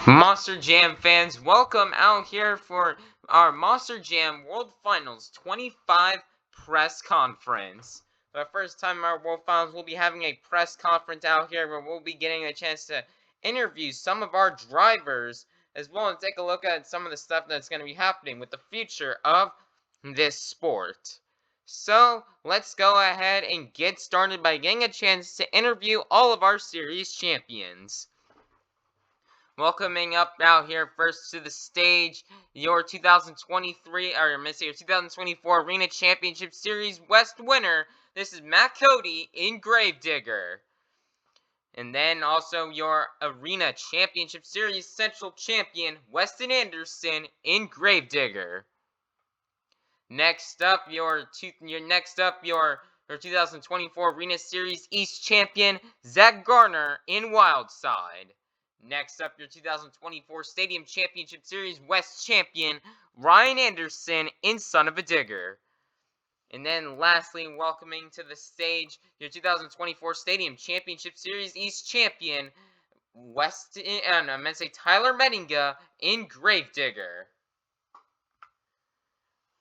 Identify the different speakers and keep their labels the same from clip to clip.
Speaker 1: Monster Jam fans, welcome out here for our Monster Jam World Finals 25 press conference. For the first time in our World Finals, we'll be having a press conference out here where we'll be getting a chance to interview some of our drivers, as well as take a look at some of the stuff that's going to be happening with the future of this sport. So, let's go ahead and get started by getting a chance to interview all of our series champions. Welcoming up out here first to the stage, your 2024 Arena Championship Series West winner. This is Matt Cody in Gravedigger. And then also your Arena Championship Series Central Champion, Weston Anderson in Gravedigger. Next up, your 2024 Arena Series East Champion, Zach Garner in Wildside. Next up, your 2024 Stadium Championship Series West Champion, Ryan Anderson in Son of a Digger. And then lastly, welcoming to the stage, your 2024 Stadium Championship Series East Champion, Tyler Medinga in Gravedigger.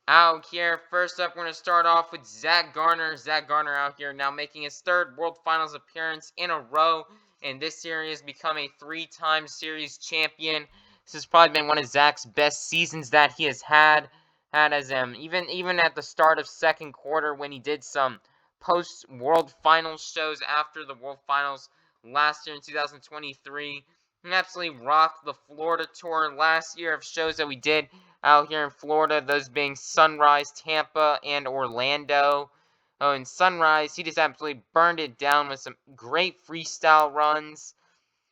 Speaker 1: Out here, first up, we're going to start off with Zach Garner. Zach Garner out here now making his third World Finals appearance in a row. And this series has become a three-time series champion. This has probably been one of Zach's best seasons that he has had. Even at the start of second quarter when he did some post-World Finals shows after the World Finals last year in 2023. He absolutely rocked the Florida tour last year of shows that we did out here in Florida, those being Sunrise, Tampa, and Orlando. Oh, in Sunrise, he just absolutely burned it down with some great freestyle runs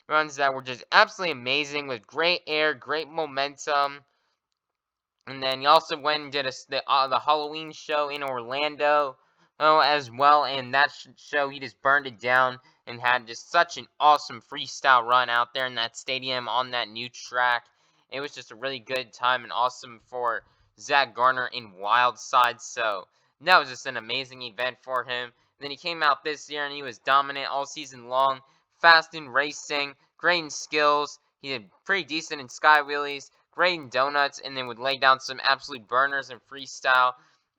Speaker 1: that were just absolutely amazing with great air, great momentum. And then he also went and did the Halloween show in Orlando as well, and that show he just burned it down and had just such an awesome freestyle run out there in that stadium on that new track. It was just a really good time and awesome for Zach Garner in Wildside. So that was just an amazing event for him. Then he came out this year and he was dominant all season long. Fast in racing, great in skills. He did pretty decent in sky wheelies, great in donuts, and then would lay down some absolute burners in freestyle.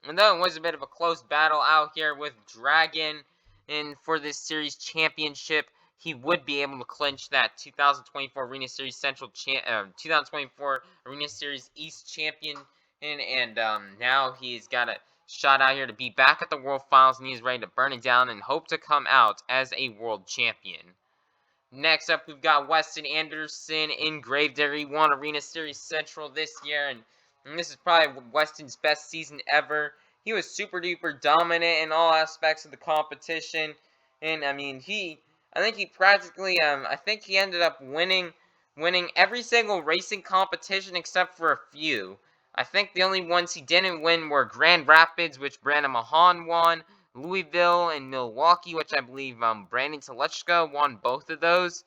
Speaker 1: And though it was a bit of a close battle out here with Dragon and for this series championship, he would be able to clinch that 2024 Arena Series 2024 Arena Series East champion, and now he's got a shot out here to be back at the World Finals, and he's ready to burn it down and hope to come out as a world champion. Next up, we've got Weston Anderson in Gravedigger. He won Arena Series Central this year, and this is probably Weston's best season ever. He was super duper dominant in all aspects of the competition, and I think he ended up winning every single racing competition except for a few. I think the only ones he didn't win were Grand Rapids, which Brandon Mahan won, Louisville, and Milwaukee, which I believe Brandon Telechka won both of those.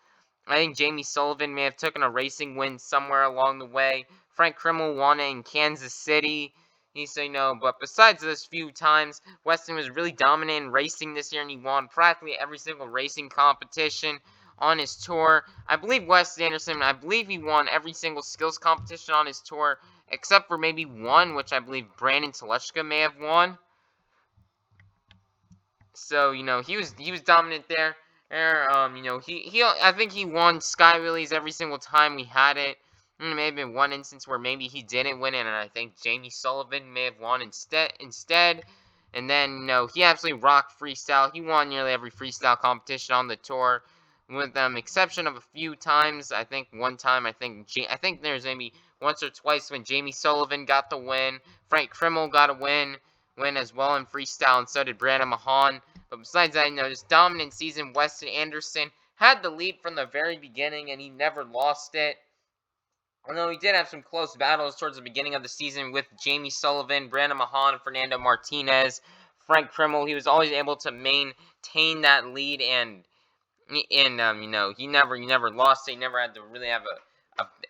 Speaker 1: I think Jamie Sullivan may have taken a racing win somewhere along the way. Frank Krimmel won it in Kansas City. But besides those few times, Weston was really dominant in racing this year, and he won practically every single racing competition on his tour. I believe Weston Anderson, he won every single skills competition on his tour, except for maybe one, which I believe Brandon Telechka may have won. So, he was dominant there. I think he won Sky Wheelies every single time we had it. There may have been one instance where maybe he didn't win it, and I think Jamie Sullivan may have won instead. And then, he absolutely rocked freestyle. He won nearly every freestyle competition on the tour, with exception of a few times. I think one time, I think there's maybe once or twice when Jamie Sullivan got the win. Frank Krimmel got a win as well in freestyle, and so did Brandon Mahan. But besides that, this dominant season, Weston Anderson had the lead from the very beginning, and he never lost it. Although he did have some close battles towards the beginning of the season with Jamie Sullivan, Brandon Mahan, Fernando Martinez, Frank Krimmel. He was always able to maintain that lead, and he never lost it. He never had to really have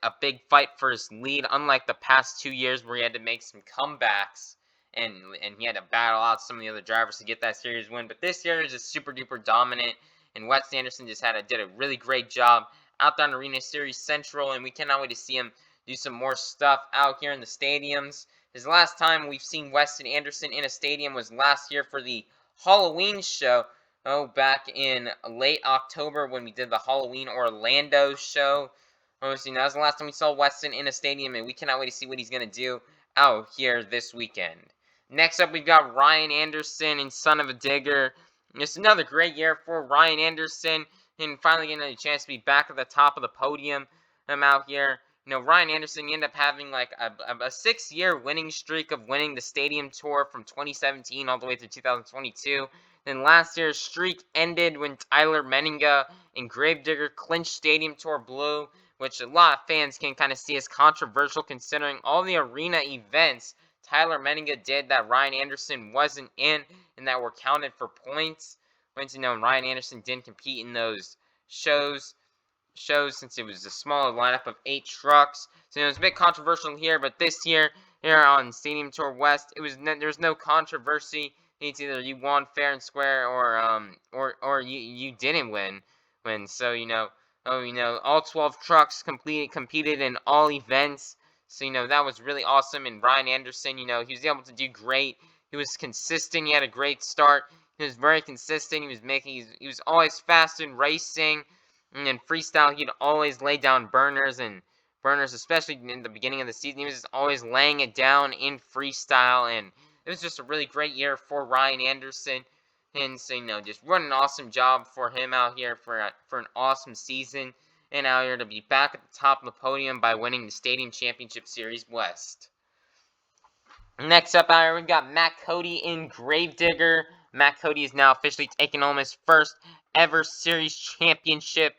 Speaker 1: a big fight for his lead, unlike the past 2 years where he had to make some comebacks. And he had to battle out some of the other drivers to get that series win. But this year is just super duper dominant, and Weston Anderson did a really great job Outdoor Arena Series Central, and we cannot wait to see him do some more stuff out here in the stadiums. His last time we've seen Weston Anderson in a stadium was last year for the Halloween show. Back in late October when we did the Halloween Orlando show. So that was the last time we saw Weston in a stadium, and we cannot wait to see what he's going to do out here this weekend. Next up, we've got Ryan Anderson and Son of a Digger. It's another great year for Ryan Anderson, and finally getting a chance to be back at the top of the podium. I'm out here. Ryan Anderson, he ended up having like a 6-year winning streak of winning the stadium tour from 2017 all the way to 2022. Then last year's streak ended when Tyler Menninga and Gravedigger clinched Stadium Tour Blue, which a lot of fans can kind of see as controversial considering all the arena events Tyler Menninga did that Ryan Anderson wasn't in and that were counted for points. Once Ryan Anderson didn't compete in those shows since it was a smaller lineup of 8 trucks. So it was a bit controversial here, but this year here on Stadium Tour West, there was no controversy. It's either you won fair and square or you didn't win. So all 12 trucks competed in all events. So that was really awesome. And Ryan Anderson, he was able to do great. He was consistent. He had a great start. He was very consistent. He was always fast in racing. And in freestyle, he'd always lay down burners, especially in the beginning of the season. He was just always laying it down in freestyle, and it was just a really great year for Ryan Anderson. And so, just what an awesome job for him out here for an awesome season, and out here to be back at the top of the podium by winning the Stadium Championship Series West. Next up out here, we've got Matt Cody in Gravedigger. Matt Cody is now officially taking home his first ever series championship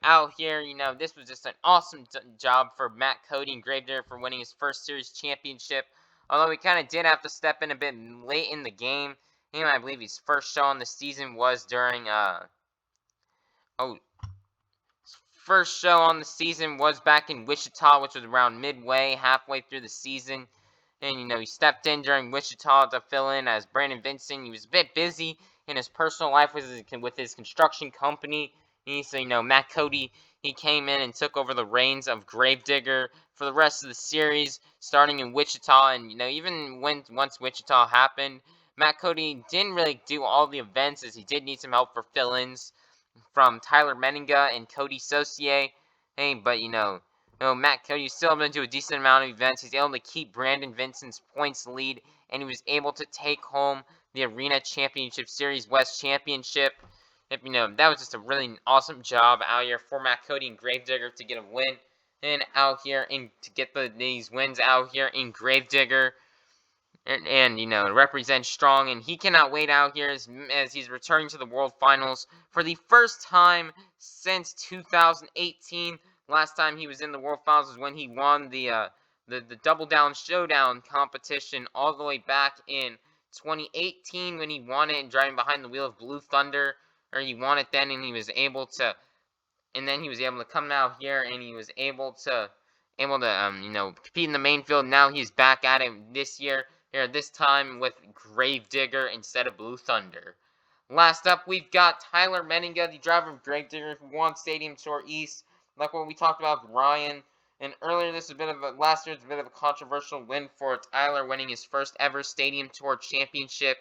Speaker 1: out here. This was just an awesome job for Matt Cody and Gravedigger for winning his first series championship. Although he kind of did have to step in a bit late in the game. I believe his first show on the season was during first show on the season was back in Wichita, which was around midway, halfway through the season. And, he stepped in during Wichita to fill in as Brandon Vincent. He was a bit busy in his personal life with his construction company. So, Matt Cody, he came in and took over the reins of Gravedigger for the rest of the series, starting in Wichita. And, even once Wichita happened, Matt Cody didn't really do all the events as he did need some help for fill-ins from Tyler Menninga and Cody Saucier. But, Matt Cody still able to do a decent amount of events. He's able to keep Brandon Vincent's points lead, and he was able to take home the Arena Championship Series West Championship. That was just a really awesome job out here for Matt Cody and Gravedigger to get a win, and out here and to get these wins out here in Gravedigger. And represent strong, and he cannot wait out here as he's returning to the World Finals for the first time since 2018. Last time he was in the World Finals was when he won the Double Down Showdown competition all the way back in 2018 when he won it driving behind the wheel of Blue Thunder, or he won it then, and he was able to come out here and he was able to compete in the main field. Now he's back at it this year. Here, this time with Gravedigger instead of Blue Thunder. Last up, we've got Tyler Menninga, the driver of Gravedigger, who won Stadium Tour East. Like what we talked about with Ryan. And earlier, last year was a bit of a controversial win for Tyler, winning his first ever Stadium Tour championship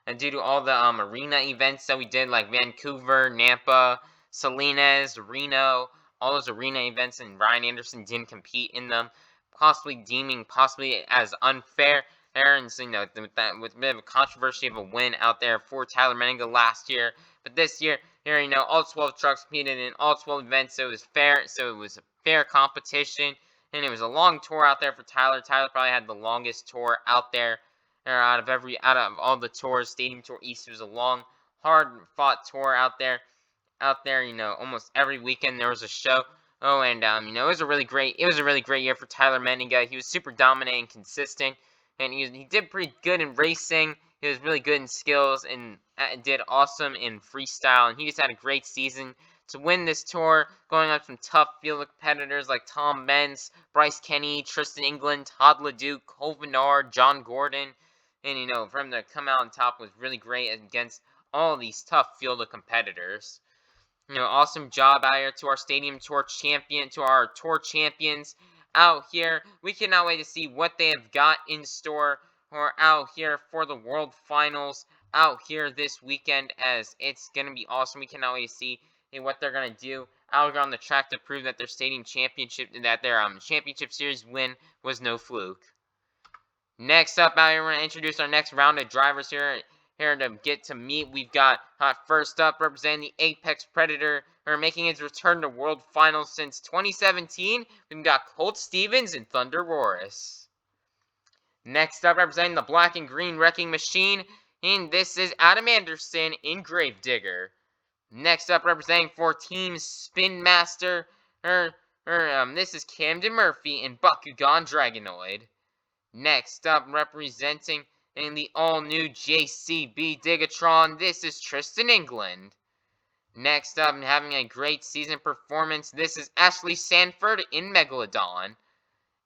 Speaker 1: and due to all the arena events that we did, like Vancouver, Nampa, Salinas, Reno, all those arena events, and Ryan Anderson didn't compete in them, possibly as unfair. And so, with a bit of a controversy of a win out there for Tyler Menninga last year, but this year, here all 12 trucks competed in all 12 events, so it was fair. So it was a fair competition, and it was a long tour out there for Tyler. Tyler probably had the longest tour out there. Out of all the tours. Stadium Tour East was a long, hard-fought tour out there. Almost every weekend there was a show. And it was a really great year for Tyler Menninga. He was super dominant and consistent, and he did pretty good in racing. He was really good in skills and did awesome in freestyle. And he just had a great season to win this tour, going up some tough field competitors like Tom Benz, Bryce Kenny, Tristan England, Todd LeDuc, Cole Vennard, John Gordon. And, for him to come out on top was really great against all these tough field of competitors. awesome job out here to our tour champions out here. We cannot wait to see what they have got in store or out here for the World Finals out here this weekend, as it's gonna be awesome. We cannot wait to see what they're gonna do out here on the track to prove that their championship series win was no fluke. Next up out here, we're gonna introduce our next round of drivers here to get to meet. We've got first up representing the Apex Predator, making his return to World Finals since 2017. We've got Colt Stevens and Thunder Roars. Next up representing the Black and Green Wrecking Machine, and this is Adam Anderson in Gravedigger. Next up representing for Team Spin Master, this is Camden Murphy in Bakugan Dragonoid. Next up, representing in the all-new JCB Digatron, this is Tristan England. Next up, and having a great season performance, this is Ashley Sanford in Megalodon.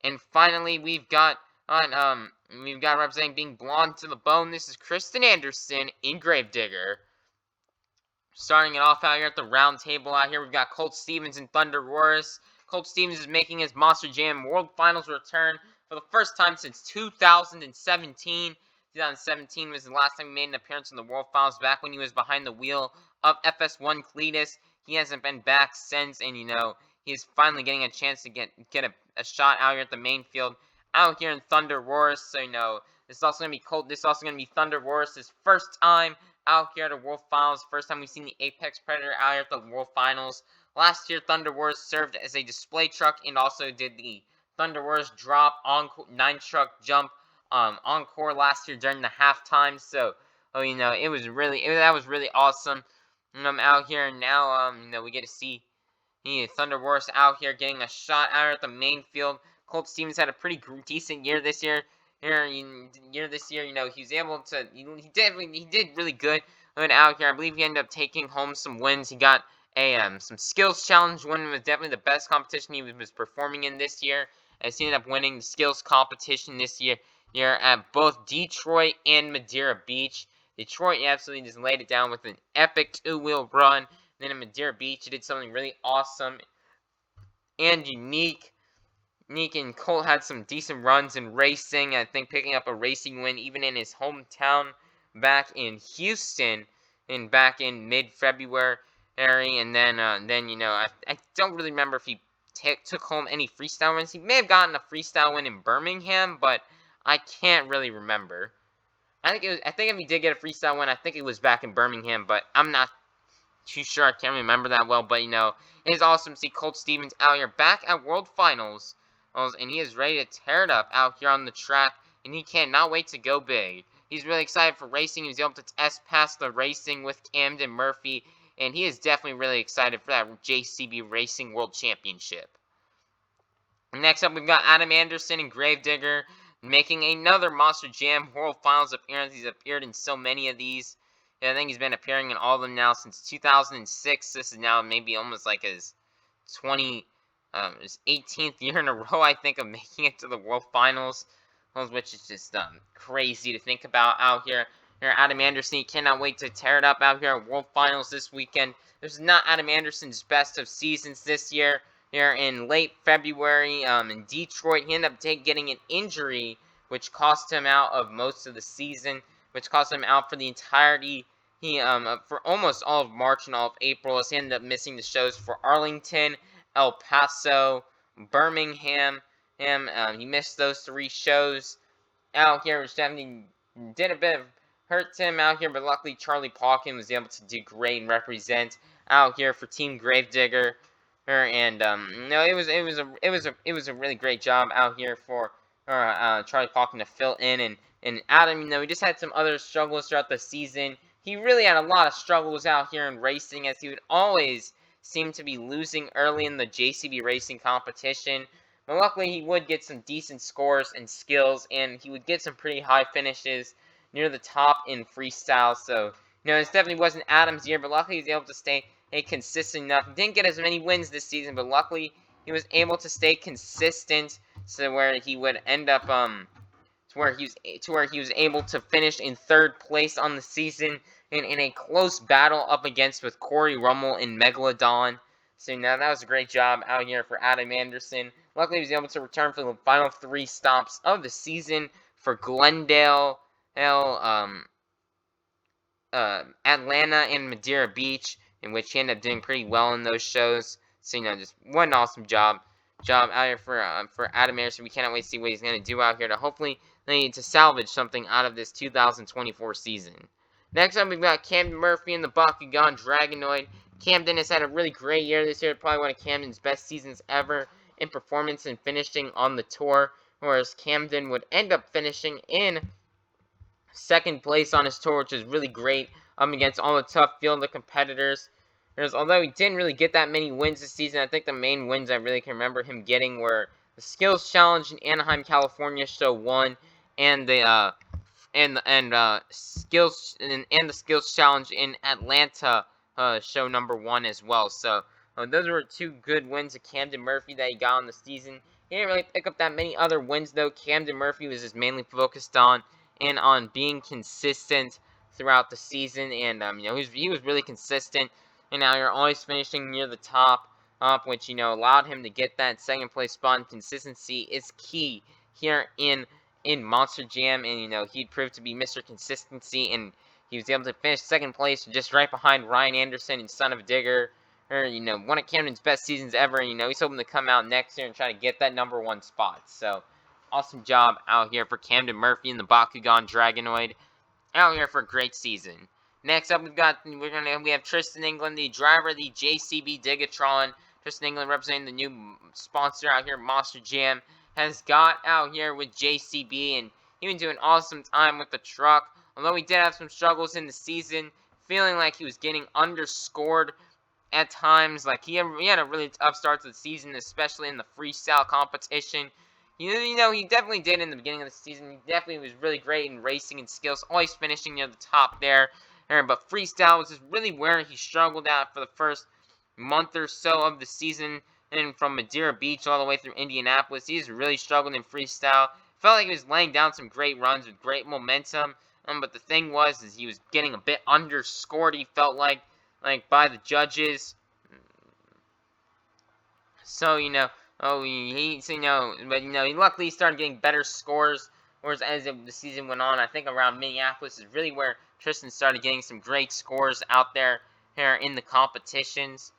Speaker 1: And finally, we've got representing being blonde to the bone, this is Kristen Anderson in Gravedigger. Starting it off out here at the round table out here, we've got Colt Stevens and Thunder Roars. Colt Stevens is making his Monster Jam World Finals return for the first time since 2017. 2017 was the last time he made an appearance in the World Finals, back when he was behind the wheel of FS1 Cletus. He hasn't been back since, and he's finally getting a chance to get a shot out here at the main field, out here in Thunder Roars. So this is also gonna be Thunder Roars' first time out here at the World Finals. First time we've seen the Apex Predator out here at the World Finals. Last year, Thunder Wars served as a display truck and also did the Thunder Wars drop encore 9-truck jump encore last year during the halftime. So, that was really awesome. Out here now, we get to see Thunder Wars out here getting a shot out at the main field. Colt Stevens had a pretty decent year this year. He was able to. He did really good out here. I believe he ended up taking home some wins. He got some skills challenge win. Was definitely the best competition he was performing in this year, as he ended up winning the skills competition this year at both Detroit and Madeira Beach. Detroit, he absolutely just laid it down with an epic 2-wheel run. Then in Madeira Beach, he did something really awesome and unique. And Colt had some decent runs in racing, I think picking up a racing win even in his hometown back in Houston back in mid-February. And then I don't really remember if he took home any freestyle wins. He may have gotten a freestyle win in Birmingham, but I can't really remember. I think if he did get a freestyle win, I think it was back in Birmingham, but I'm not too sure. I can't remember that well. But it is awesome to see Colt Stevens out here back at World Finals. And he is ready to tear it up out here on the track, and he cannot wait to go big. He's really excited for racing. He was able to test pass the racing with Camden Murphy, and he is definitely really excited for that JCB Racing World Championship. Next up, we've got Adam Anderson and Gravedigger, making another Monster Jam World Finals appearance. He's appeared in so many of these. I think he's been appearing in all of them now since 2006. This is now maybe almost like his his 18th year in a row, I think, of making it to the World Finals, which is just crazy to think about out here. Adam Anderson, he cannot wait to tear it up out here at World Finals this weekend. This is not Adam Anderson's best of seasons this year. Here in late February in Detroit, he ended up getting an injury, which cost him out of most of the season, which cost him out for the entirety. For almost all of March and all of April, as he ended up missing the shows for Arlington, El Paso, Birmingham. He missed those 3 shows out here, which definitely did a bit of hurt him out here, but luckily Charlie Pauken was able to do great and represent out here for Team Gravedigger. It was a really great job out here for Charlie Pauken to fill in, and Adam, he just had some other struggles throughout the season. He really had a lot of struggles out here in racing, as he would always seemed to be losing early in the JCB racing competition, but luckily he would get some decent scores and skills, and he would get some pretty high finishes near the top in freestyle. So this definitely wasn't Adam's year, but luckily he was able to stay consistent enough. He didn't get as many wins this season, but luckily he was able to stay consistent, so where he would end up to where he was able to finish in 3rd place on the season. in a close battle up against with Corey Rummel and Megalodon. So now that was a great job out here for Adam Anderson. Luckily, he was able to return for the final 3 stops of the season for Glendale, Atlanta, and Madeira Beach, in which he ended up doing pretty well in those shows. So just one awesome job out here for Adam Anderson. We cannot wait to see what he's going to do out here to hopefully to salvage something out of this 2024 season. Next up, we've got Camden Murphy and the Bakugan Dragonoid. Camden has had a really great year this year, probably one of Camden's best seasons ever in performance and finishing on the tour, whereas Camden would end up finishing in second place on his tour, which is really great against all the tough field of competitors. Although he didn't really get that many wins this season, I think the main wins I really can remember him getting were the Skills Challenge in Anaheim, California, show 1, and the skills and the Skills Challenge in Atlanta, show number 1 as well. So those were 2 good wins of Camden Murphy that he got on the season. He didn't really pick up that many other wins though. Camden Murphy was just mainly focused on being consistent throughout the season, and he was really consistent. And now you're always finishing near the top, which allowed him to get that second place spot. And consistency is key here in Monster Jam, and he proved to be Mr. Consistency, and he was able to finish second place, just right behind Ryan Anderson and Son of Digger. One of Camden's best seasons ever. And, he's hoping to come out next year and try to get that number 1 spot. So awesome job out here for Camden Murphy and the Bakugan Dragonoid. Out here for a great season. Next up, we have Tristan England, the driver of the JCB Digatron. Tristan England representing the new sponsor out here, Monster Jam, has got out here with JCB, and he been doing awesome time with the truck. Although he did have some struggles in the season, feeling like he was getting underscored at times. Like he had a really tough start to the season, especially in the freestyle competition. He definitely did in the beginning of the season. He definitely was really great in racing and skills, always finishing near the top there. But freestyle was just really where he struggled at for the first month or so of the season. And from Madeira Beach all the way through Indianapolis, he's really struggled in freestyle. Felt like he was laying down some great runs with great momentum. But the thing was, he was getting a bit underscored, he felt like by the judges. So, he luckily started getting better scores. Whereas as the season went on, I think around Minneapolis is really where Tristan started getting some great scores out there in the competitions.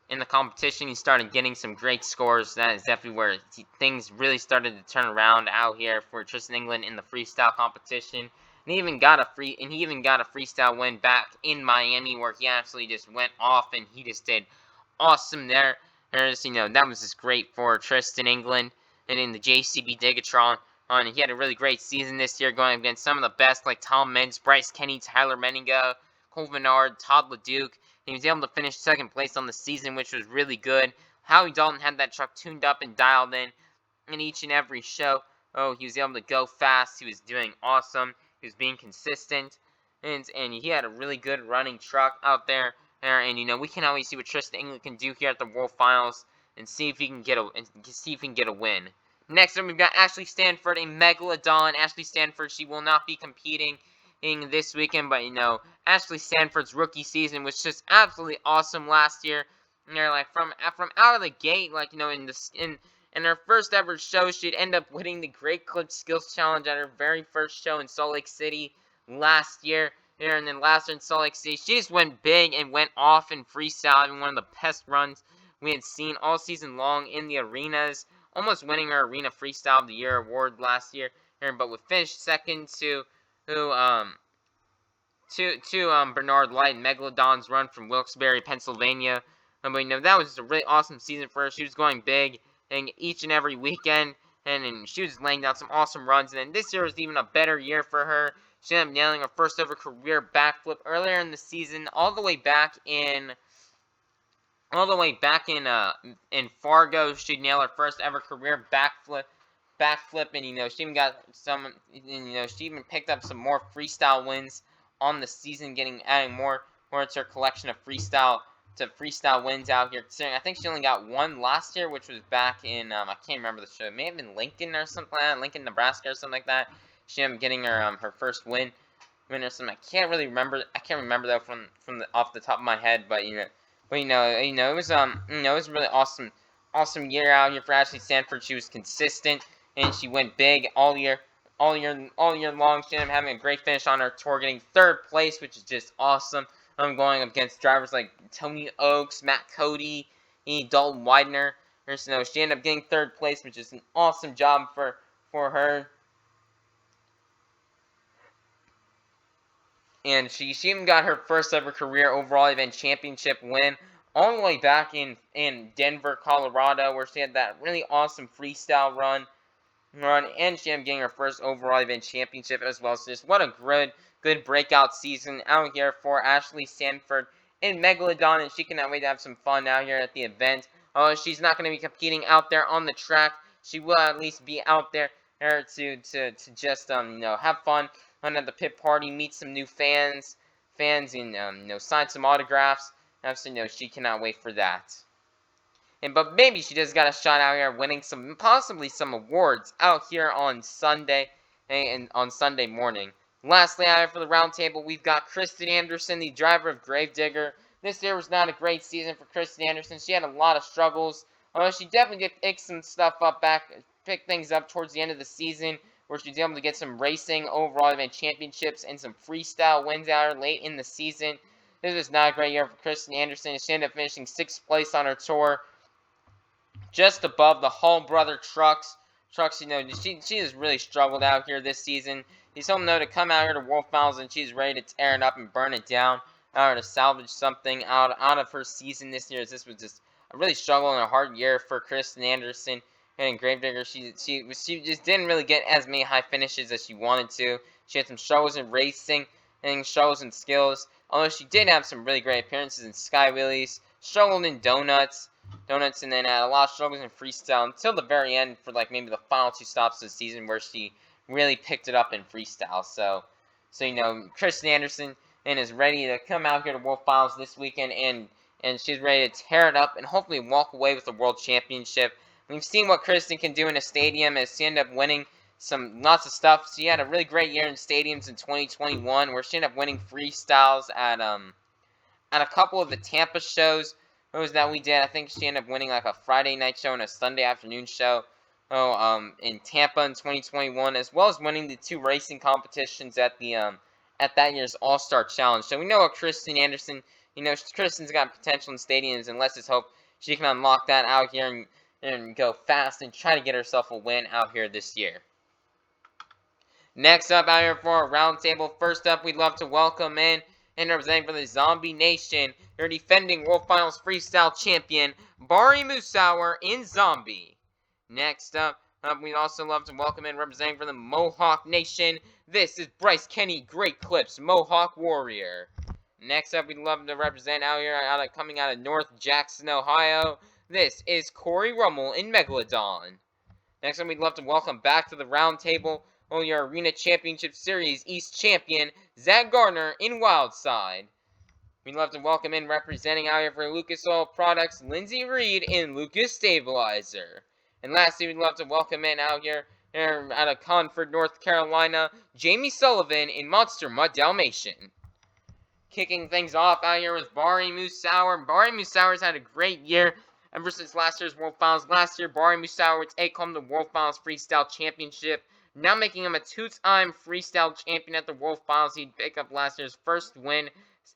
Speaker 1: In the competition, he started getting some great scores. That is definitely where things really started to turn around out here for Tristan England in the freestyle competition. And he even got a freestyle win back in Miami, where he absolutely just went off and he just did awesome there. That was just great for Tristan England. And in the JCB Digatron, he had a really great season this year, going against some of the best like Tom Meents, Bryce Kenny, Tyler Menninga, Cole Menard, Todd LeDuc. He was able to finish second place on the season, which was really good. Howie Dalton had that truck tuned up and dialed in each and every show. He was able to go fast. He was doing awesome. He was being consistent, and he had a really good running truck out there. And we can always see what Tristan England can do here at the World Finals, and see if he can get a win. Next up, we've got Ashley Stanford, a Megalodon. Ashley Stanford, she will not be competing this weekend, but Ashley Stanford's rookie season was just absolutely awesome last year. From out of the gate, in her first ever show, she'd end up winning the Great Clip Skills Challenge at her very first show in Salt Lake City last year. And then last year in Salt Lake City, she just went big and went off in freestyle, having one of the best runs we had seen all season long in the arenas, almost winning her Arena Freestyle of the Year award last year. But we finished second to Bernard Light and Megalodon's run from Wilkes-Barre, Pennsylvania. But that was just a really awesome season for her. She was going big and each and every weekend, and she was laying down some awesome runs. And then this year was even a better year for her. She ended up nailing her first ever career backflip earlier in the season, all the way back in Fargo. She nailed her first ever career backflip, and she even got some, she even picked up some more freestyle wins on the season, adding more to her collection of freestyle wins out here. I think she only got one last year, which was back in I can't remember the show. It may have been Lincoln or something like that, Lincoln, Nebraska or something like that. She ended up getting her first win Minnesota. I can't really remember. I can't remember though from the off the top of my head. But it was it was a really awesome year out here for Ashley Sanford. She was consistent and she went big all year long. She ended up having a great finish on her tour, getting third place, which is just awesome. I'm going up against drivers like Tony Oaks, Matt Cody, Dalton Widener. So she ended up getting third place, which is an awesome job for her. And she even got her first ever career overall event championship win all the way back in Denver, Colorado, where she had that really awesome freestyle run, and she ended up getting her first overall event championship as well. So just what a good breakout season out here for Ashley Sanford in Megalodon, and she cannot wait to have some fun out here at the event. Although she's not going to be competing out there on the track, she will at least be out there to just have fun at the pit party, meet some new fans, and sign some autographs. So she cannot wait for that. But maybe she just got a shot out here winning possibly some awards out here on Sunday and on Sunday morning. Lastly, out here for the roundtable, we've got Kristen Anderson, the driver of Gravedigger. This year was not a great season for Kristen Anderson. She had a lot of struggles. She definitely did pick some stuff up pick things up towards the end of the season, where she was able to get some racing overall event championships and some freestyle wins out here late in the season. This was not a great year for Kristen Anderson. She ended up finishing 6th place on her tour, just above the Hall brother trucks. She has really struggled out here this season. He's hoping though to come out here to World Finals and she's ready to tear it up and burn it down, or to salvage something out of her season this year. As this was just a really struggle and a hard year for Kristen Anderson. And in Gravedigger, she just didn't really get as many high finishes as she wanted to. She had some struggles in racing and struggles in skills. Although she did have some really great appearances in Sky Wheelies, struggled in donuts, and then had a lot of struggles in freestyle until the very end for like maybe the final 2 stops of the season, where she really picked it up in freestyle. So Kristen Anderson is ready to come out here to World Finals this weekend, and she's ready to tear it up and hopefully walk away with the World Championship. We've seen what Kristen can do in a stadium as she ended up winning lots of stuff. She had a really great year in stadiums in 2021, where she ended up winning freestyles at a couple of the Tampa shows. What was that we did? I think she ended up winning like a Friday night show and a Sunday afternoon show. In Tampa in 2021, as well as winning the 2 racing competitions at that year's All-Star Challenge. So we know what Kristen Anderson, Kristen's got potential in stadiums, and let's just hope she can unlock that out here and go fast and try to get herself a win out here this year. Next up out here for our roundtable, first up, we'd love to welcome in and representing for the Zombie Nation, your defending World Finals Freestyle Champion, Bari Musauer in Zombie. Next up, we'd also love to welcome in representing for the Mohawk Nation, this is Bryce Kenny, Great Clips, Mohawk Warrior. Next up, we'd love to represent out here, coming out of North Jackson, Ohio, this is Corey Rummel in Megalodon. Next up, we'd love to welcome back to the roundtable, your Arena Championship Series East Champion, Zach Gardner in Wildside. We'd love to welcome in representing out here for Lucas Oil Products, Lindsey Reed in Lucas Stabilizer. And lastly, we'd love to welcome in out here out of Concord, North Carolina, Jamie Sullivan in Monster Mud Dalmatian. Kicking things off out here with Bari Musauer. Bari Musauer's had a great year ever since last year's World Finals. Last year, Bari Musauer would take home the World Finals Freestyle Championship, now making him a 2-time freestyle champion at the World Finals. He'd pick up last year's first win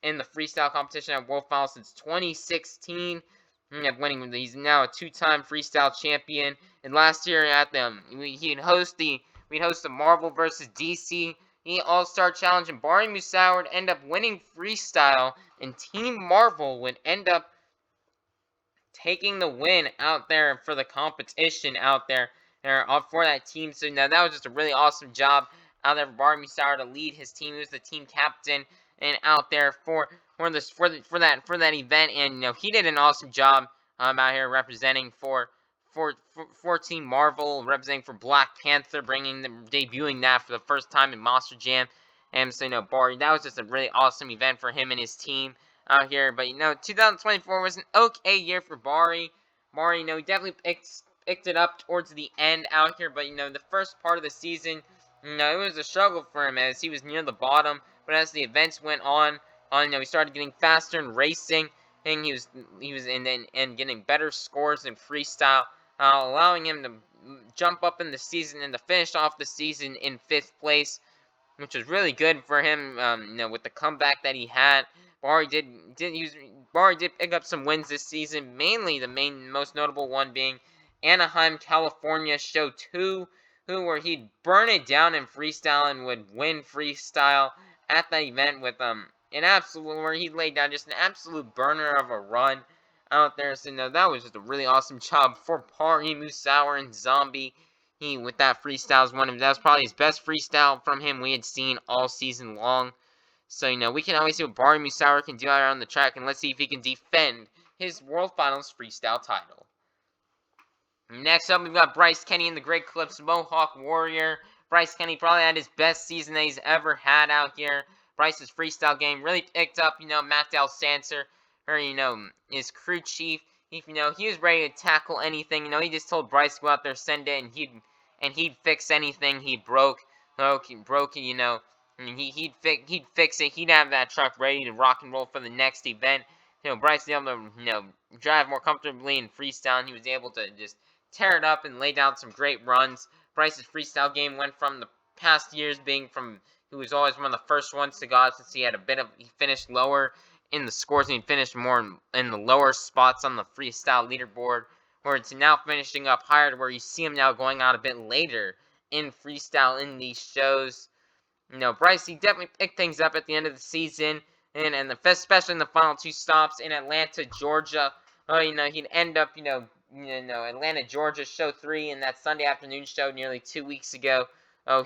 Speaker 1: in the freestyle competition at World Finals since 2016. He's now a 2-time freestyle champion. And last year at we'd host the Marvel vs. DC All-Star Challenge, and Bari Musauer would end up winning freestyle, and Team Marvel would end up taking the win out there for the competition out there for that team. So now that was just a really awesome job out there for Bari Musauer to lead his team. He was the team captain and out there for that event, and he did an awesome job out here representing for Team Marvel, representing for Black Panther, debuting that for the first time in Monster Jam. And so Bari, that was just a really awesome event for him and his team out here. But 2024 was an okay year for Bari. Bari, he definitely picked it up towards the end out here. But the first part of the season, It was a struggle for him as he was near the bottom, but as the events went on, he started getting faster in racing, and he was and getting better scores in freestyle, allowing him to jump up in the season and to finish off the season in 5th place, which was really good for him. With the comeback that he had, Bari did pick up some wins this season. Mainly the most notable one being Anaheim, California Show 2, where he'd burn it down in freestyle and would win freestyle at that event with an absolute where he laid down just an absolute burner of a run out there. So that was just a really awesome job for Pari Musauer and Zombie. He with that freestyle that was probably his best freestyle from him we had seen all season long. So we can always see what Pari Musauer can do out on the track, and let's see if he can defend his World Finals freestyle title. Next up, we've got Bryce Kenny in the Great Clips Mohawk Warrior. Bryce Kenny probably had his best season that he's ever had out here. Bryce's freestyle game really picked up, Matt Del Sanser, or, his crew chief. He was ready to tackle anything. He just told Bryce to go out there, send it, and he'd fix anything he broke. And he'd fix it. He'd have that truck ready to rock and roll for the next event. Bryce was able to, drive more comfortably in freestyle, and he was able to just tear it up and lay down some great runs. Bryce's freestyle game went from the past years being from he was always one of the first ones to go out since he finished lower in the scores and he finished more in the lower spots on the freestyle leaderboard, where it's now finishing up higher to where you see him now going out a bit later in freestyle in these shows. Bryce, he definitely picked things up at the end of the season, and especially in the final 2 stops in Atlanta, Georgia. He'd end up, Atlanta, Georgia, show 3 in that Sunday afternoon show nearly 2 weeks ago.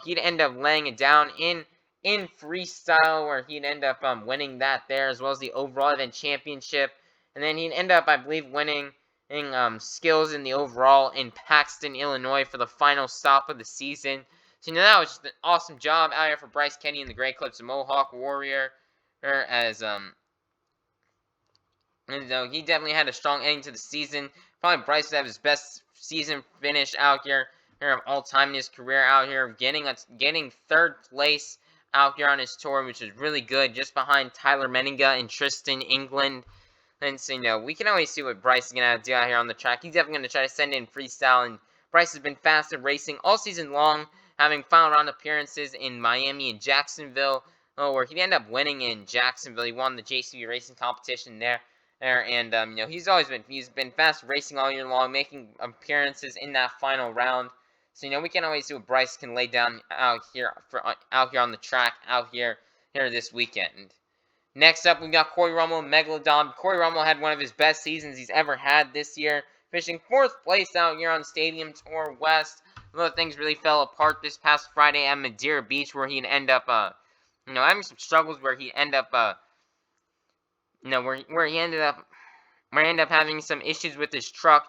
Speaker 1: He'd end up laying it down in freestyle, where he'd end up winning that there, as well as the overall event championship. And then he'd end up, I believe, winning skills in the overall in Paxton, Illinois for the final stop of the season. So that was just an awesome job out here for Bryce Kenny in the Great Clips of Mohawk Warrior, as he definitely had a strong ending to the season. Probably Bryce would have his best season finish out here of all time in his career out here, getting 3rd place out here on his tour, which is really good, just behind Tyler Menninga and Tristan England. And so, we can always see what Bryce is going to do out here on the track. He's definitely going to try to send in freestyle, and Bryce has been fast in racing all season long, having final round appearances in Miami and Jacksonville, where he ended up winning in Jacksonville. He won the JCB racing competition there. And he's been fast racing all year long, making appearances in that final round. So we can always see what Bryce can lay down out here on the track out here this weekend. Next up, we got Corey Rummel and Megalodon. Corey Rummel had one of his best seasons he's ever had this year, finishing 4th place out here on Stadium Tour West. Although things really fell apart this past Friday at Madeira Beach, where he'd end up, having some struggles, where he ended up, where he ended up having some issues with his truck,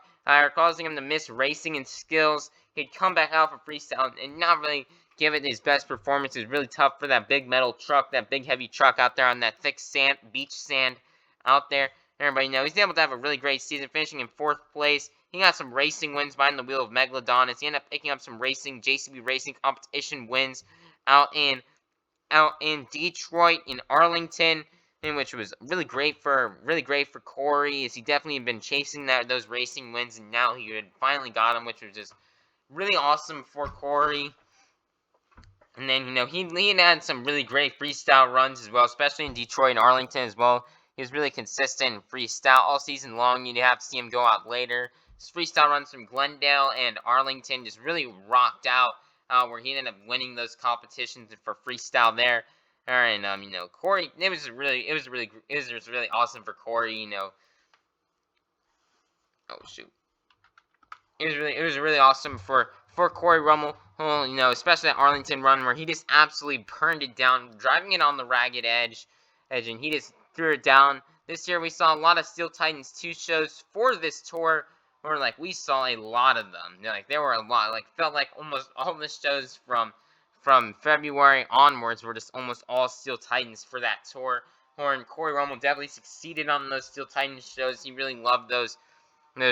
Speaker 1: causing him to miss racing and skills. He'd come back out for freestyle and not really give it his best performance. It was really tough for that big metal truck, that big heavy truck out there on that thick sand, beach sand out there. Everybody knows he's able to have a really great season, finishing in 4th place. He got some racing wins behind the wheel of Megalodon as he ended up picking up some JCB racing competition wins out in Detroit, in Arlington, which was really great for Corey, as he definitely had been chasing those racing wins, and now he had finally got them, which was just really awesome for Corey. And then, he had some really great freestyle runs as well, especially in Detroit and Arlington as well. He was really consistent in freestyle all season long. You'd have to see him go out later. His freestyle runs from Glendale and Arlington just really rocked out, where he ended up winning those competitions for freestyle there. And Corey, it was really awesome for Corey. Oh shoot. It was really awesome for Corey Rummel, especially that Arlington run where he just absolutely burned it down, driving it on the ragged edge, and he just threw it down. This year we saw a lot of Steel Titans 2 shows for this tour, where we saw a lot of them. There were a lot. Felt like almost all the shows from February onwards were just almost all Steel Titans for that tour. And Corey Rummel definitely succeeded on those Steel Titans shows. He really loved those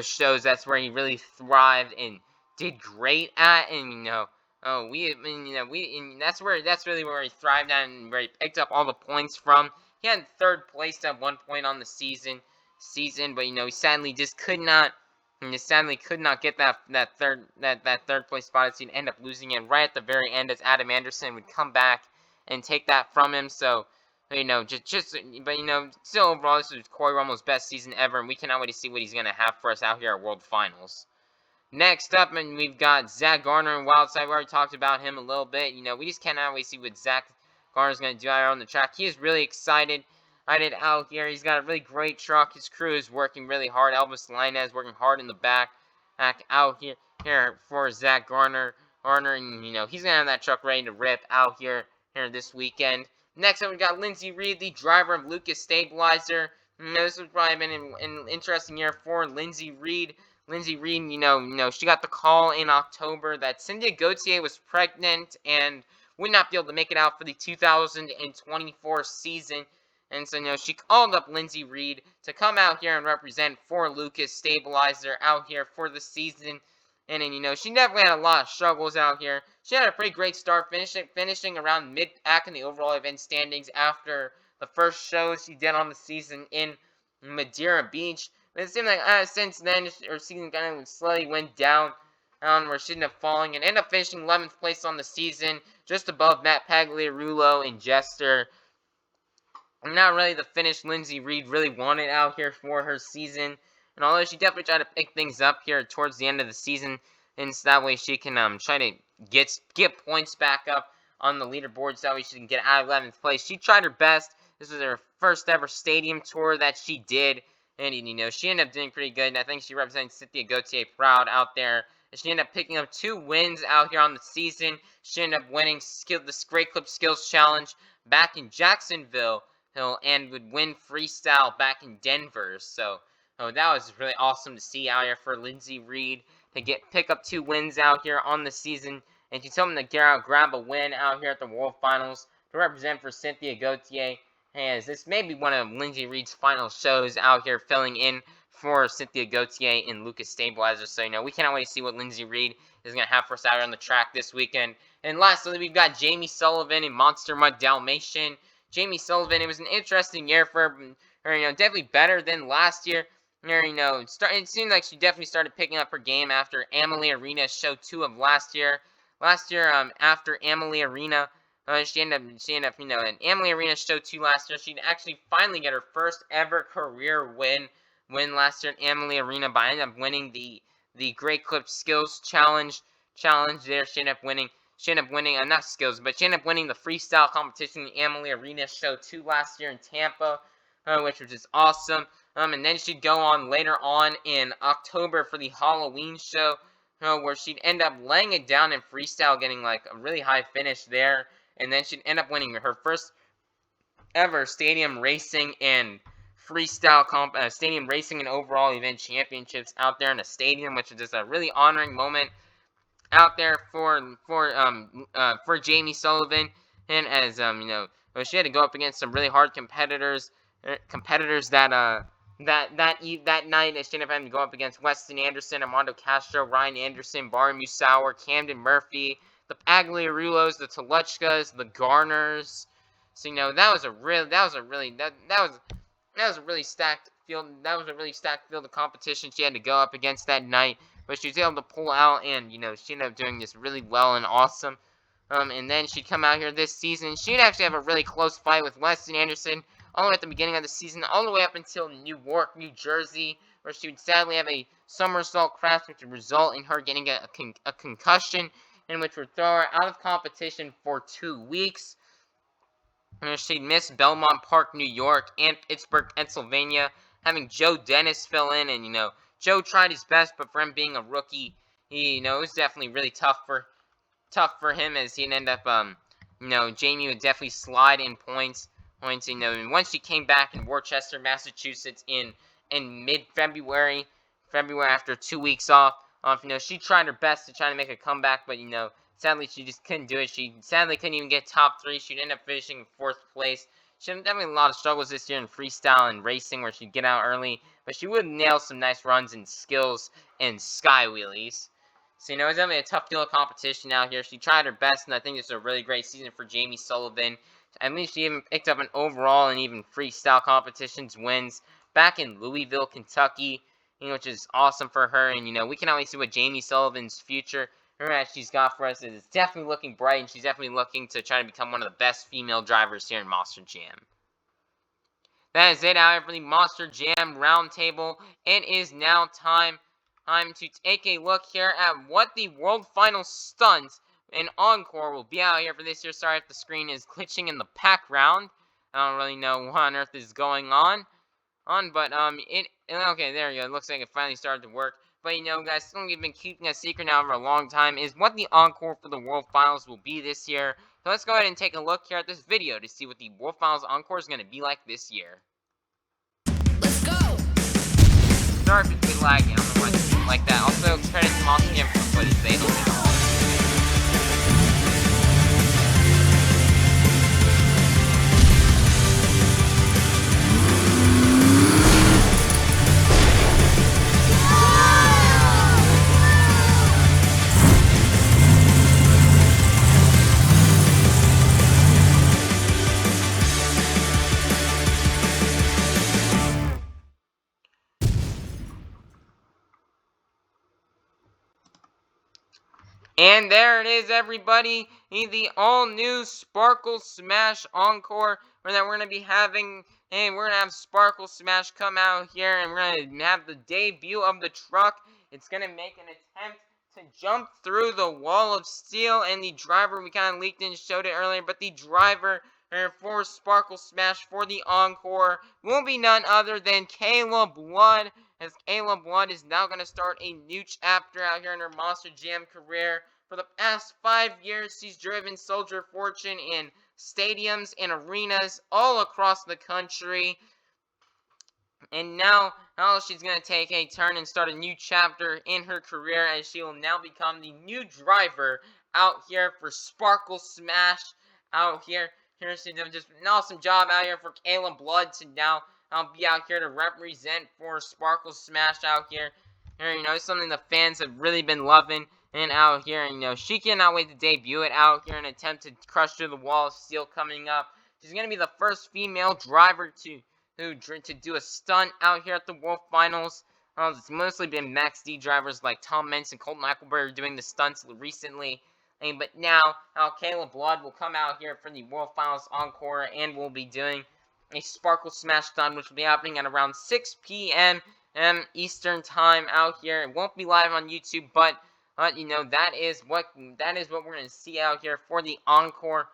Speaker 1: shows. That's where he really thrived and did great at. And Oh, that's really where he thrived at and where he picked up all the points from. He had third place at one point on the season, but he sadly just could not, get that third place spot. So he'd end up losing it right at the very end as Adam Anderson would come back and take that from him. So, but still overall, this was Corey Rummel's best season ever, and we cannot wait to see what he's gonna have for us out here at World Finals. Next up, and we've got Zach Garner and Wildside. We already talked about him a little bit. We just cannot wait to see what Zach Garner's going to do out here on the track. He is really excited out here. He's got a really great truck. His crew is working really hard. Elvis Linez working hard in the back out here for Zach Garner. And, he's going to have that truck ready to rip out here this weekend. Next up, we've got Lindsey Reed, the driver of Lucas Stabilizer. This has probably been an interesting year for Lindsey Reed. Lindsey Reed, she got the call in October that Cynthia Gauthier was pregnant and would not be able to make it out for the 2024 season. And so, she called up Lindsey Reed to come out here and represent for Lucas Stabilizer out here for the season. And then, she definitely had a lot of struggles out here. She had a pretty great start, finishing around mid-pack in the overall event standings after the first show she did on the season in Madeira Beach. But it seemed like since then, her season kind of slowly went down, where she ended up falling and ended up finishing 11th place on the season, just above Matt Pagliarulo and Jester. Not really the finish Lindsey Reed really wanted out here for her season. And although she definitely tried to pick things up here towards the end of the season, and so that way she can try to get points back up on the leaderboard, so that way she can get out of 11th place. She tried her best. This was her first ever stadium tour that she did. And, she ended up doing pretty good. And I think she represented Cynthia Gauthier proud out there. And she ended up picking up 2 wins out here on the season. She ended up winning the Great Clip Skills Challenge back in Jacksonville. And would win freestyle back in Denver. So, that was really awesome to see out here for Lindsey Reed to pick up 2 wins out here on the season. And she's hoping to grab a win out here at the World Finals to represent for Cynthia Gauthier. As this may be one of Lindsey Reed's final shows out here filling in for Cynthia Gauthier and Lucas Stabilizer. So, we cannot wait to see what Lindsey Reed is going to have for us out here on the track this weekend. And lastly, we've got Jamie Sullivan and Monster Mud Dalmatian. Jamie Sullivan, it was an interesting year for her, definitely better than last year. It seemed like she definitely started picking up her game after Amalie Arena show 2 of last year. After Amalie Arena, she ended up, in Amalie Arena show 2 last year, she'd actually finally get her first ever career win last year at Amalie Arena by ending up winning the Great Clip Skills Challenge there. She ended up winning, not skills, but she ended up winning the freestyle competition in the Amalie Arena show 2 last year in Tampa, which was just awesome. And then she'd go on later on in October for the Halloween show, where she'd end up laying it down in freestyle, getting like a really high finish there. And then she'd end up winning her first ever stadium racing and stadium racing and overall event championships out there in a stadium, which is just a really honoring moment out there for Jamie Sullivan. And as she had to go up against some really hard competitors that night. She ended up having to go up against Weston Anderson, Armando Castro, Ryan Anderson, Barry Musauer, Camden Murphy, the Pagliarulos, the Toluchkas, the Garners. So that was a really stacked field. That was a really stacked field of competition she had to go up against that night. But she was able to pull out, and she ended up doing this really well and awesome. And then she'd come out here this season. She'd actually have a really close fight with Weston Anderson all the way at the beginning of the season, all the way up until Newark, New Jersey, where she would sadly have a somersault crash, which would result in her getting a concussion, and which would throw her out of competition for 2 weeks. She'd miss Belmont Park, New York, and Pittsburgh, Pennsylvania, having Joe Dennis fill in. And, Joe tried his best, but for him being a rookie, it was definitely really tough for him, as he'd end up, Jamie would definitely slide in points, and once she came back in Worcester, Massachusetts in mid-February, after 2 weeks off, she tried her best to try to make a comeback, but, sadly she just couldn't do it. She sadly couldn't even get top 3. She'd end up finishing in 4th place. She had definitely a lot of struggles this year in freestyle and racing, where she'd get out early, but she would nail some nice runs in skills and sky wheelies. So, it's definitely a tough field of competition out here. She tried her best, and I think this is a really great season for Jamie Sullivan. At least she even picked up an overall and even freestyle competitions wins back in Louisville, Kentucky, which is awesome for her. And, we can always see what Jamie Sullivan's future, that she's got for us, is definitely looking bright, and she's definitely looking to try to become one of the best female drivers here in Monster Jam. That is it out here for the Monster Jam Roundtable. It is now time to take a look here at what the World Final Stunt and Encore will be out here for this year. Sorry if the screen is glitching in the background. I don't really know what on earth is going on. But okay, there you go. It looks like it finally started to work. But guys, something we've been keeping a secret now for a long time is what the Encore for the World Finals will be this year. So let's go ahead and take a look here at this video to see what the World Finals Encore is going to be like this year.
Speaker 2: Let's go!
Speaker 1: Sorry if it's lagging, I don't know why it's like that. Also, credit to Monster Jam for the footage, they don't at all. And there it is, everybody, the all-new Sparkle Smash Encore, where we're going to be having, we're going to have Sparkle Smash come out here, and we're going to have the debut of the truck. It's going to make an attempt to jump through the wall of steel, and the driver, we kind of leaked and showed it earlier, but the driver for Sparkle Smash for the Encore will be none other than Kayla Blood, as Kayla Blood is now going to start a new chapter out here in her Monster Jam career. For the past 5 years, she's driven Soldier Fortune in stadiums and arenas all across the country. And now she's going to take a turn and start a new chapter in her career, as she will now become the new driver out here for Sparkle Smash out here. She's doing just an awesome job out here for Kayla Blood to now be out here to represent for Sparkle Smash out here. It's something the fans have really been loving. And out here, she cannot wait to debut it out here and attempt to crush through the wall of steel coming up. She's going to be the first female driver to do a stunt out here at the World Finals. It's mostly been Max D drivers like Tom Mentz and Colton Eichelberg doing the stunts recently. But now, Kayla Blood will come out here for the World Finals Encore and will be doing a Sparkle Smash stunt, which will be happening at around 6 p.m. Eastern Time out here. It won't be live on YouTube, but that is what we're going to see out here for the Encore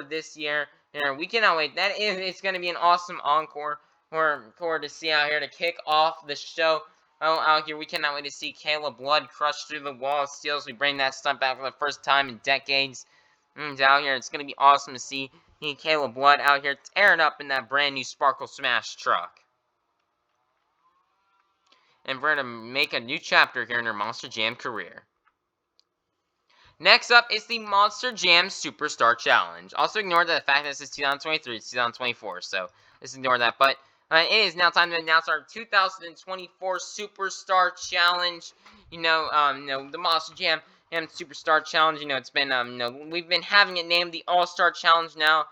Speaker 1: this year. We cannot wait. It's going to be an awesome Encore to see out here to kick off the show. Out here, we cannot wait to see Kayla Blood crush through the wall of steel as we bring that stunt back for the first time in decades. Out here, it's going to be awesome to see Kayla Blood out here tearing up in that brand new Sparkle Smash truck. And we're going to make a new chapter here in her Monster Jam career. Next up is the Monster Jam Superstar Challenge. Also ignore the fact that this is 2023, it's 2024, so just ignore that. But it is now time to announce our 2024 Superstar Challenge. The Monster Jam Superstar Challenge. It's been we've been having it named the All-Star Challenge now.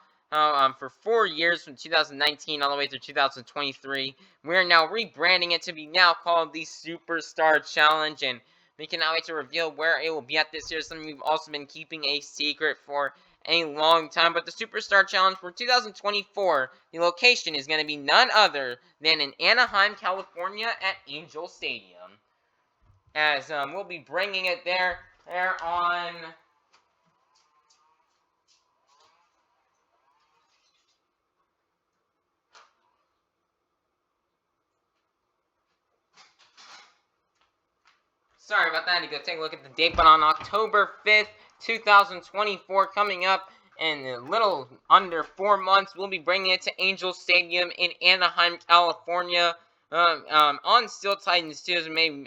Speaker 1: For 4 years, from 2019 all the way through 2023. We're now rebranding it to be now called the Superstar Challenge, and we cannot wait to reveal where it will be at this year. Something we've also been keeping a secret for a long time. But the Superstar Challenge for 2024, the location is going to be none other than in Anaheim, California at Angel Stadium. As we'll be bringing it there on... Sorry about that. I need to go take a look at the date, but on October 5th, 2024, coming up in a little under 4 months, we'll be bringing it to Angel Stadium in Anaheim, California, on Steel Titans 2,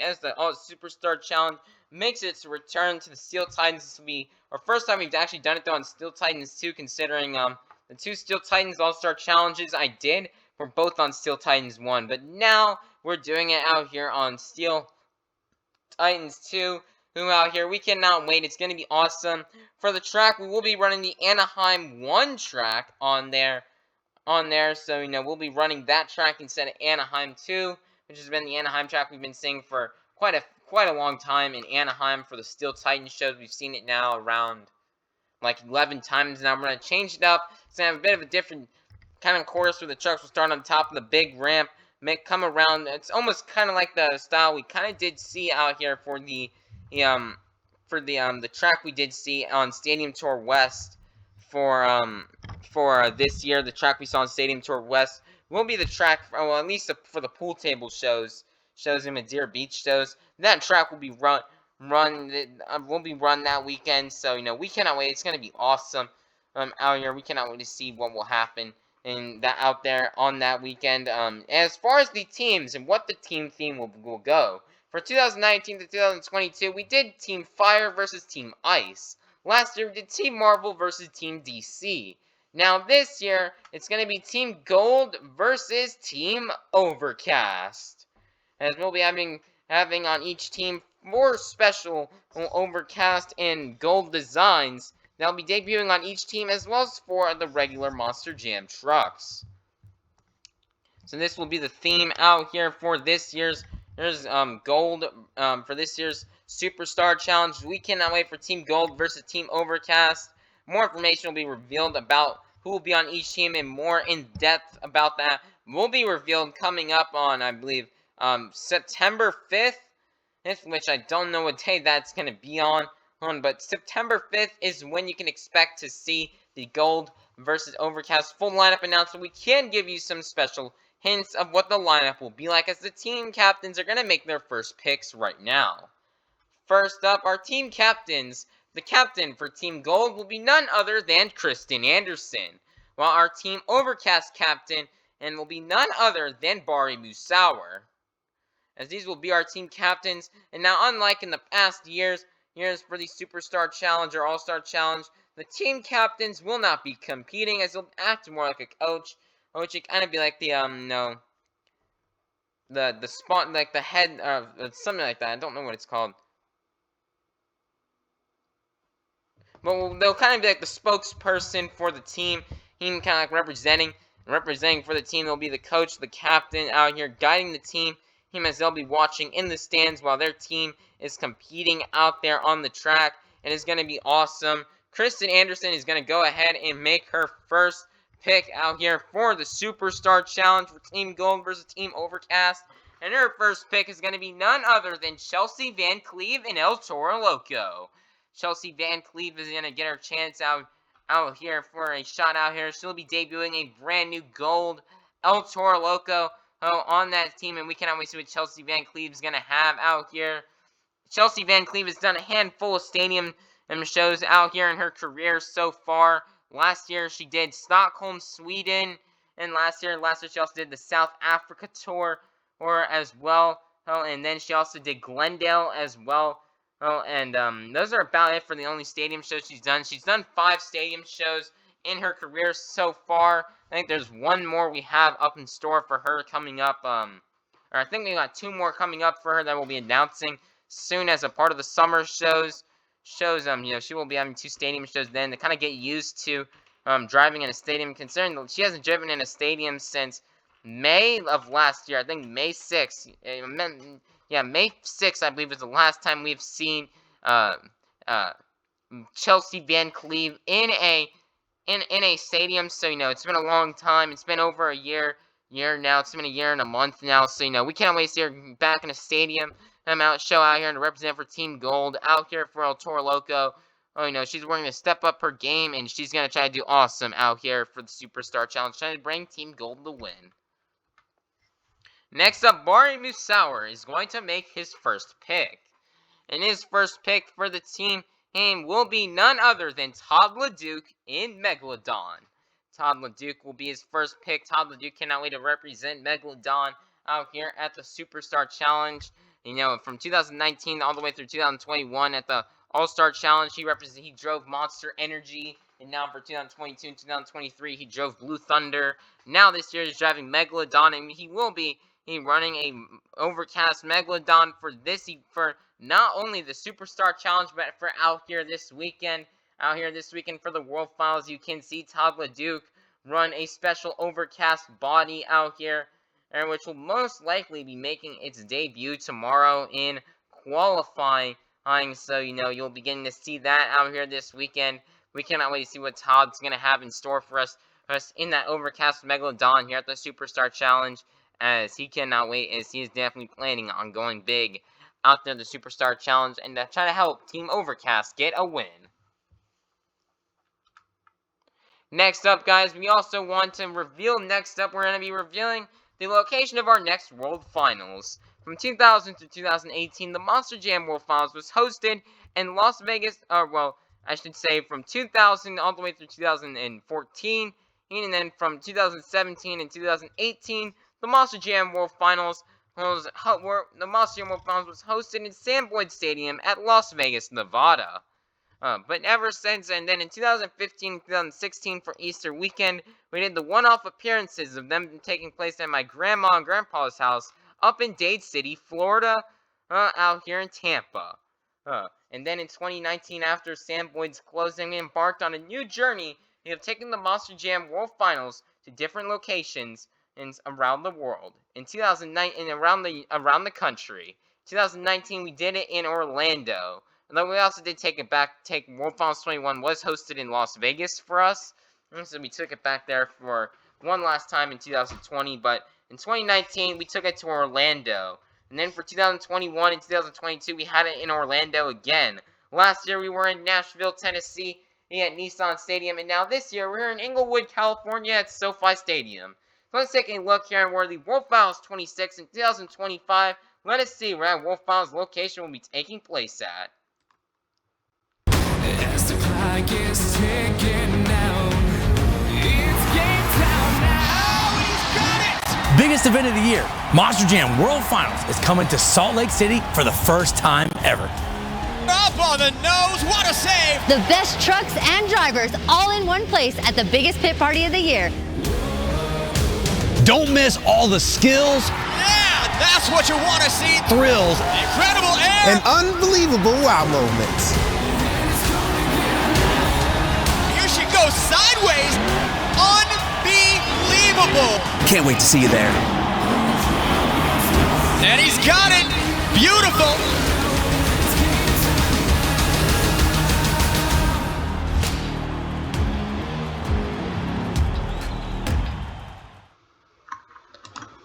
Speaker 1: as the Superstar Challenge makes its return to the Steel Titans. This will be our first time we've actually done it, though, on Steel Titans 2, considering the 2 Steel Titans All-Star Challenges I did were both on Steel Titans 1, but now we're doing it out here on Steel Titans 2, who out here. We cannot wait. It's going to be awesome. For the track, we will be running the Anaheim 1 track on there. So, we'll be running that track instead of Anaheim 2, which has been the Anaheim track we've been seeing for quite a long time in Anaheim for the Steel Titan shows. We've seen it now around like 11 times now. We're going to change it up. It's going to have a bit of a different kind of course where the trucks will start on top of the big ramp, come around. It's almost kind of like the style we kind of did see out here for the track we did see on Stadium Tour West for this year. The track we saw on Stadium Tour West will be the track, well, at least for the pool table shows in Madeira Beach shows. That track will be run that weekend. So we cannot wait. It's gonna be awesome out here. We cannot wait to see what will happen in that out there on that weekend. As far as the teams and what the team theme will go for 2019 to 2022, we did Team Fire versus Team Ice. Last year we did Team Marvel versus Team DC. Now this year it's going to be Team Gold versus Team Overcast, as we'll be having on each team 4 special Overcast and Gold designs that'll be debuting on each team, as well as 4 of the regular Monster Jam trucks. So this will be the theme out here for this year's Gold for this year's Superstar Challenge. We cannot wait for Team Gold versus Team Overcast. More information will be revealed about who will be on each team, and more in depth about that will be revealed coming up on, I believe, September 5th, which I don't know what day that's going to be on, but September 5th is when you can expect to see the Gold versus Overcast full lineup announcement. We can give you some special hints of what the lineup will be like, as the team captains are going to make their first picks right now. First up, our team captains. The captain for Team Gold will be none other than Kristen Anderson, while our Team Overcast captain will be none other than Bari Musauer, as these will be our team captains. And now, unlike in the past years for the Superstar Challenge or All-Star Challenge, the team captains will not be competing, as they'll act more like a coach, which would kind of be like the the spot, like the head, something like that. I don't know what it's called. But they'll kind of be like the spokesperson for the team. Kind of like representing for the team. They'll be the coach, the captain out here guiding the team. As they'll be watching in the stands while their team is competing out there on the track. And it's going to be awesome. Kristen Anderson is going to go ahead and make her first pick out here for the Superstar Challenge for Team Gold versus Team Overcast. And her first pick is going to be none other than Chelsea Van Cleve and El Toro Loco. Chelsea Van Cleve is going to get her chance out here for a shot out here. She'll be debuting a brand new Gold El Toro Loco on that team, and we cannot wait to see what Chelsea Van Cleve is going to have out here. Chelsea Van Cleve has done a handful of stadium shows out here in her career so far. Last year she did Stockholm, Sweden, and last year she also did the South Africa tour as well. And then she also did Glendale as well. And those are about it for the only stadium shows she's done. She's done 5 stadium shows in her career so far. I think there's one more we have up in store for her coming up. Or I think we got 2 more coming up for her that we'll be announcing soon as a part of the summer shows. She will be having 2 stadium shows then to kind of get used to driving in a stadium, considering that she hasn't driven in a stadium since May of last year. I think May 6th. May 6th, I believe, is the last time we've seen Chelsea Van Cleve in a stadium. So it's been a long time. It's been over a year now. It's been a year and a month now. So we can't wait to see her back in a stadium show out here to represent for Team Gold out here for El Toro Loco. She's going to step up her game, and she's going to try to do awesome out here for the Superstar Challenge, trying to bring Team Gold the win. Next up, Bari Musauer is going to make his first pick. And his first pick for the team will be none other than Todd LeDuc in Megalodon. Todd LeDuc will be his first pick. Todd LeDuc cannot wait to represent Megalodon out here at the Superstar Challenge. From 2019 all the way through 2021 at the All-Star Challenge, he drove Monster Energy. And now for 2022 and 2023, he drove Blue Thunder. Now this year he's driving Megalodon, and he will be He running a overcast megalodon for not only the Superstar Challenge, but for out here this weekend. Out here this weekend for the World Finals, you can see Todd LeDuc run a special overcast body out here, and which will most likely be making its debut tomorrow in qualifying. So, you'll be getting to see that out here this weekend. We cannot wait to see what Todd's going to have in store for us in that overcast megalodon here at the Superstar Challenge, as he cannot wait, as he is definitely planning on going big out there in the Superstar Challenge and try to help Team Overcast get a win. Next up, guys, we also want to reveal, we're going to be revealing the location of our next World Finals. From 2000 to 2018, the Monster Jam World Finals was hosted in Las Vegas, I should say from 2000 all the way through 2014, and then from 2017 and 2018, the Monster Jam World Finals was hosted in Sam Boyd Stadium at Las Vegas, Nevada. But ever since, and then in 2015 and 2016 for Easter weekend, we did the one-off appearances of them taking place at my grandma and grandpa's house up in Dade City, Florida, out here in Tampa. And then in 2019, after Sam Boyd's closing, we embarked on a new journey of taking the Monster Jam World Finals to different locations around the world. In 2009, and around the country. 2019, we did it in Orlando. And then we also did take World Finals 21 was hosted in Las Vegas for us. And so we took it back there for one last time in 2020. But in 2019, we took it to Orlando. And then for 2021 and 2022, we had it in Orlando again. Last year, we were in Nashville, Tennessee, at Nissan Stadium. And now this year, we're in Inglewood, California at SoFi Stadium. So let's take a look here at where the World Finals 26 in 2025. Let us see where that World Finals location will be taking place at.
Speaker 3: As the clock is ticking down, it's game time now. He's got it!
Speaker 4: Biggest event of the year, Monster Jam World Finals is coming to Salt Lake City for the first time ever.
Speaker 3: Up on the nose, what a save!
Speaker 5: The best trucks and drivers all in one place at the biggest pit party of the year.
Speaker 4: Don't miss all the skills,
Speaker 3: Yeah, that's what you want to see.
Speaker 4: thrills,
Speaker 3: Incredible air.
Speaker 6: and unbelievable wow moments.
Speaker 3: Here she goes sideways. Unbelievable.
Speaker 4: Can't wait to see you there.
Speaker 3: And he's got it. Beautiful.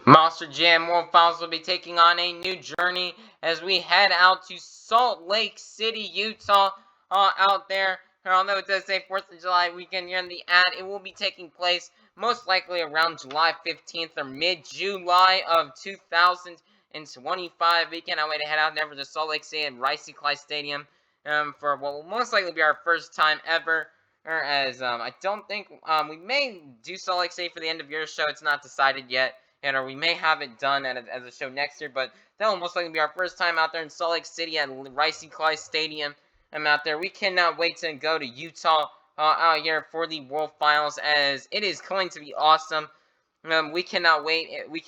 Speaker 1: Monster Jam World Finals will be taking on a new journey as we head out to Salt Lake City, Utah, out there. Although it does say 4th of July weekend here in the ad, it will be taking place most likely around July 15th or mid-July of 2025. We cannot wait to head out there for the Salt Lake City and Rice-Clay Stadium for what will most likely be our first time ever. I don't think we may do Salt Lake City for the end of year show. It's not decided yet. Or we may have it done as a show next year, but that will most likely be our first time out there in Salt Lake City at Rice-Clay Stadium. I'm out there. We cannot wait to go to Utah out here for the World Finals, as it is going to be awesome. We cannot wait. For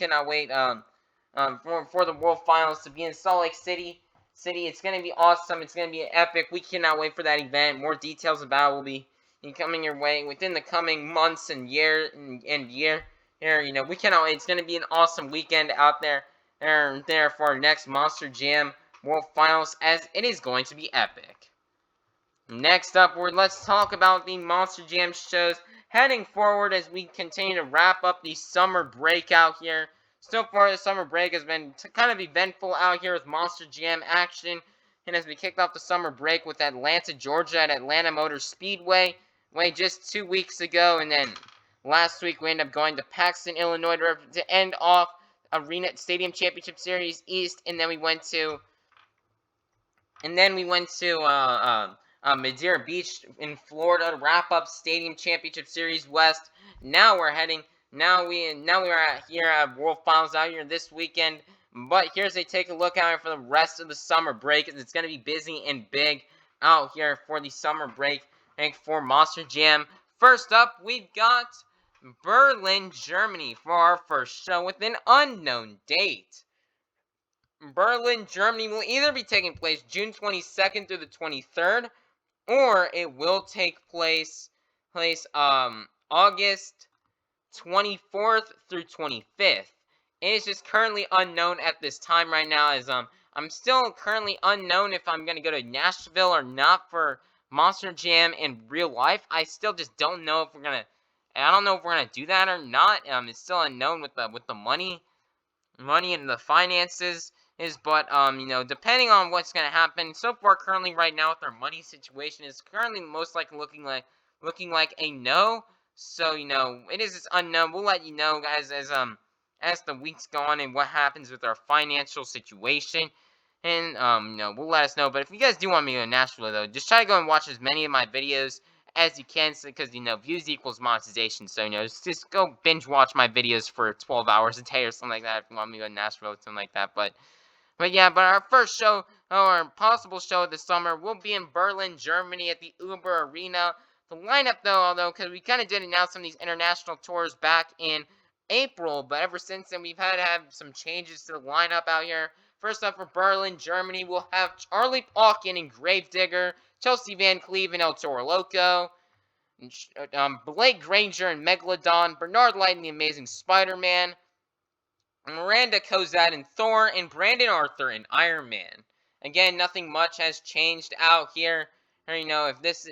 Speaker 1: the World Finals to be in Salt Lake City. It's going to be awesome. It's going to be epic. We cannot wait for that event. More details about it will be coming your way within the coming months and year. We cannot wait. It's going to be an awesome weekend out there for our next Monster Jam World Finals, as it is going to be epic. Next up, let's talk about the Monster Jam shows heading forward as we continue to wrap up the summer break out here. So far, the summer break has been kind of eventful out here with Monster Jam action, and as we kicked off the summer break with Atlanta, Georgia at Atlanta Motor Speedway just 2 weeks ago, and then last week, we ended up going to Paxton, Illinois to end off Arena Stadium Championship Series East, and then we went to Madeira Beach in Florida to wrap up Stadium Championship Series West. Now we are here at World Finals out here this weekend. But here's a take a look out here for the rest of the summer break, as it's going to be busy and big out here for the summer break and for Monster Jam. First up, we've got Berlin, Germany for our first show with an unknown date. Berlin, Germany will either be taking place June 22nd through the 23rd, or it will take place August 24th through 25th. It is just currently unknown at this time right now, as I'm still currently unknown if I'm gonna go to Nashville or not for Monster Jam in real life. I still just don't know if we're gonna. I don't know if we're gonna do that or not. It's still unknown with the money and the finances but depending on what's gonna happen. So far, currently right now with our money situation is currently most likely looking like a no. So it is just unknown. We'll let you know, guys, as the weeks go on and what happens with our financial situation. And we'll let us know. But if you guys do want me to go to Nashville, though, just try to go and watch as many of my videos as you can, because views equals monetization. So just go binge watch my videos for 12 hours a day or something like that if you want me to go to Nashville or something like that. But our first show, or possible show this summer, will be in Berlin, Germany at the Uber Arena. The lineup, though, because we kind of did announce some of these international tours back in April, but ever since then we've had to have some changes to the lineup out here. First up for Berlin, Germany, we'll have Charlie Pauken and Gravedigger, Chelsea Van Cleve and El Toro Loco, Blake Granger and Megalodon, Bernard Light and the Amazing Spider-Man, Miranda Cozad and Thor, and Brandon Arthur and Iron Man. Again, nothing much has changed out here. If this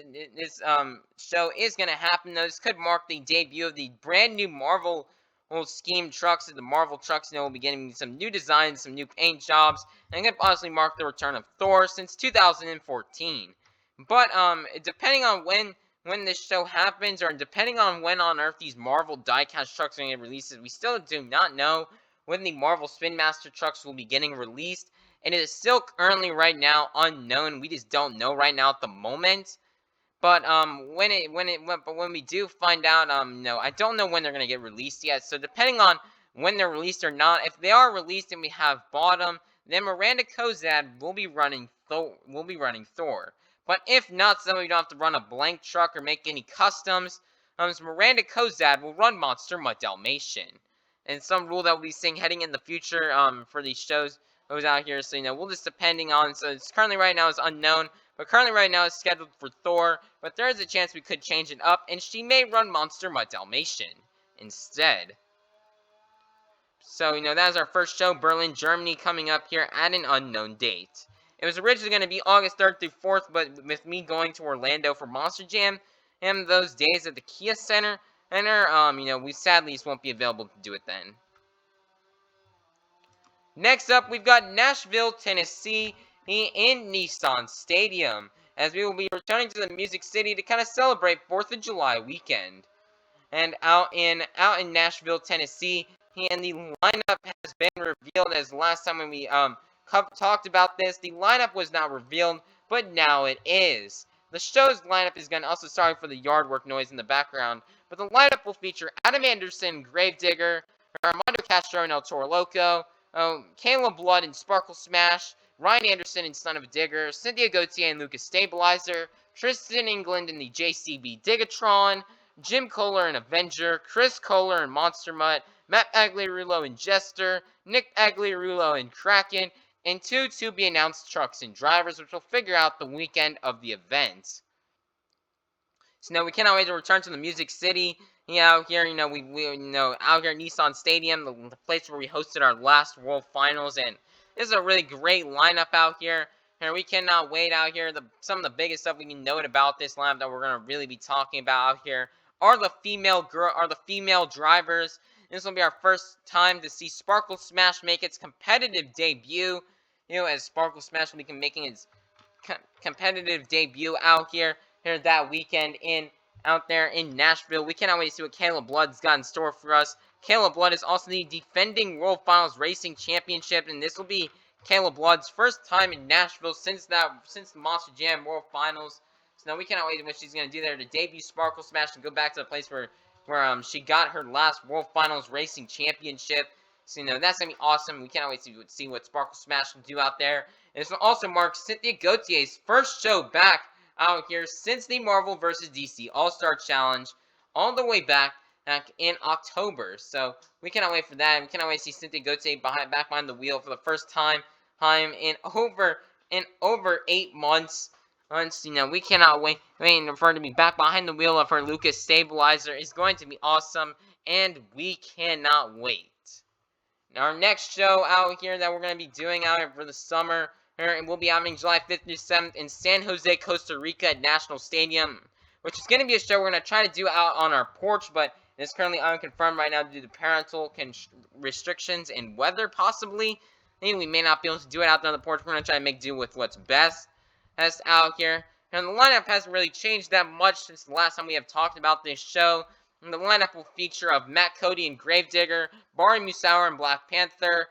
Speaker 1: show is gonna happen, though, this could mark the debut of the brand new Marvel scheme trucks. The Marvel trucks, will be getting some new designs, some new paint jobs, and it could possibly mark the return of Thor since 2014. But depending on when this show happens, or depending on when on earth these Marvel diecast trucks are going to get released, we still do not know when the Marvel Spin Master trucks will be getting released, and it is still currently right now unknown. We just don't know right now at the moment. But when we do find out, no, I don't know when they're gonna get released yet. So depending on when they're released or not, if they are released and we have bought them, then Miranda Cozad will be running Thor. But if not, so we don't have to run a blank truck or make any customs. So Miranda Cozad will run Monster Mutt Dalmatian. And some rule that we'll be seeing heading in the future for these shows goes out here. So we'll just depending on. So it's currently right now is unknown. But currently right now it's scheduled for Thor. But there is a chance we could change it up, and she may run Monster Mutt Dalmatian instead. So that is our first show, Berlin, Germany, coming up here at an unknown date. It was originally going to be August 3rd through 4th, but with me going to Orlando for Monster Jam and those days at the Kia Center, and we sadly just won't be available to do it then. Next up, we've got Nashville, Tennessee in Nissan Stadium, as we will be returning to the Music City to kind of celebrate 4th of July weekend. And out in Nashville, Tennessee, and the lineup has been revealed. As last time when we talked about this, the lineup was not revealed, but now it is. The show's lineup is going to also, sorry for the yard work noise in the background, but the lineup will feature Adam Anderson, Gravedigger, Armando Castro and El Toro Loco, Caleb Blood and Sparkle Smash, Ryan Anderson and Son of a Digger, Cynthia Gauthier and Lucas Stabilizer, Tristan England and the JCB Digatron, Jim Kohler and Avenger, Chris Kohler and Monster Mutt, Matt Pagliarulo and Jester, Nick Pagliarulo and Kraken, and two to-be-announced trucks and drivers, which will figure out the weekend of the event. So now we cannot wait to return to the Music City. Out here, we out here at Nissan Stadium, the place where we hosted our last World Finals, and this is a really great lineup out here. And we cannot wait out here. Some of the biggest stuff we can note about this lineup that we're gonna really be talking about out here are the female drivers. This will be our first time to see Sparkle Smash make its competitive debut. As Sparkle Smash will be making its competitive debut out here that weekend out there in Nashville. We cannot wait to see what Caleb Blood's got in store for us. Caleb Blood is also the defending World Finals Racing Championship, and this will be Caleb Blood's first time in Nashville since the Monster Jam World Finals. So now we cannot wait to what she's going to do there to debut Sparkle Smash and go back to the place where she got her last World Finals Racing Championship. So that's going to be awesome. We cannot wait to see what Sparkle Smash will do out there. And this will also mark Cynthia Gauthier's first show back out here since the Marvel vs. DC All-Star Challenge all the way back back in October. So we cannot wait for that. We cannot wait to see Cynthia Gauthier back behind the wheel for the first time in over 8 months. We cannot wait for her to be back behind the wheel of her Lucas stabilizer. It's going to be awesome, and we cannot wait. Our next show out here that we're going to be doing out here for the summer, and we'll be having July 5th through 7th in San Jose, Costa Rica at National Stadium, which is going to be a show we're going to try to do out on our porch, but it's currently unconfirmed right now due to parental restrictions and weather, possibly. Maybe we may not be able to do it out there on the porch. We're going to try to make do with what's best out here. And the lineup hasn't really changed that much since the last time we have talked about this show. And the lineup will feature of Matt Cody and Gravedigger, Barry Musauer and Black Panther,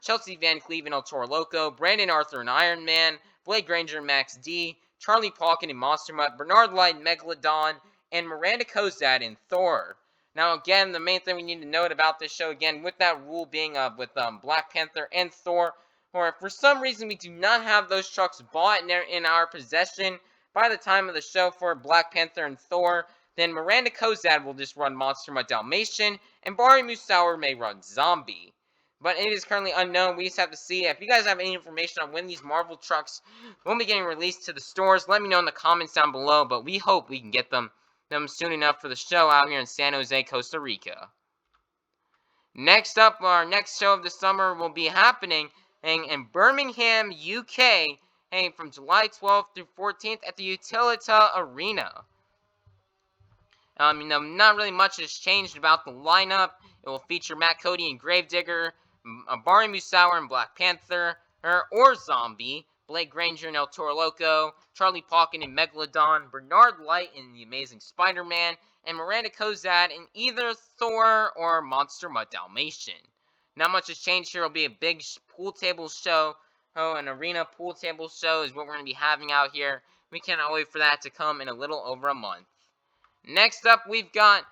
Speaker 1: Chelsea Van Cleve and El Toro Loco, Brandon Arthur and Iron Man, Blake Granger and Max D, Charlie Pauken and Monster Mutt, Bernard Light and Megalodon, and Miranda Kozad and Thor. Now, again, the main thing we need to note about this show, again, with that rule being with Black Panther and Thor, or if for some reason we do not have those trucks bought in our possession by the time of the show for Black Panther and Thor, then Miranda Kozad will just run Monster Mutt Dalmatian, and Barry Musauer may run Zombie. But it is currently unknown. We just have to see. If you guys have any information on when these Marvel trucks will be getting released to the stores, let me know in the comments down below. But we hope we can get them soon enough for the show out here in San Jose, Costa Rica. Next up, our next show of the summer will be happening in Birmingham, UK, from July 12th through 14th at the Utilita Arena. Not really much has changed about the lineup. It will feature Matt Cody and Gravedigger, Barry Musauer and Black Panther, or Zombie, Blake Granger and El Toro Loco, Charlie Pauken and Megalodon, Bernard Light in The Amazing Spider-Man, and Miranda Kozad in either Thor or Monster Mutt Dalmatian. Not much has changed here. It'll be a big pool table show. An arena pool table show is what we're going to be having out here. We cannot wait for that to come in a little over a month. Next up, we've got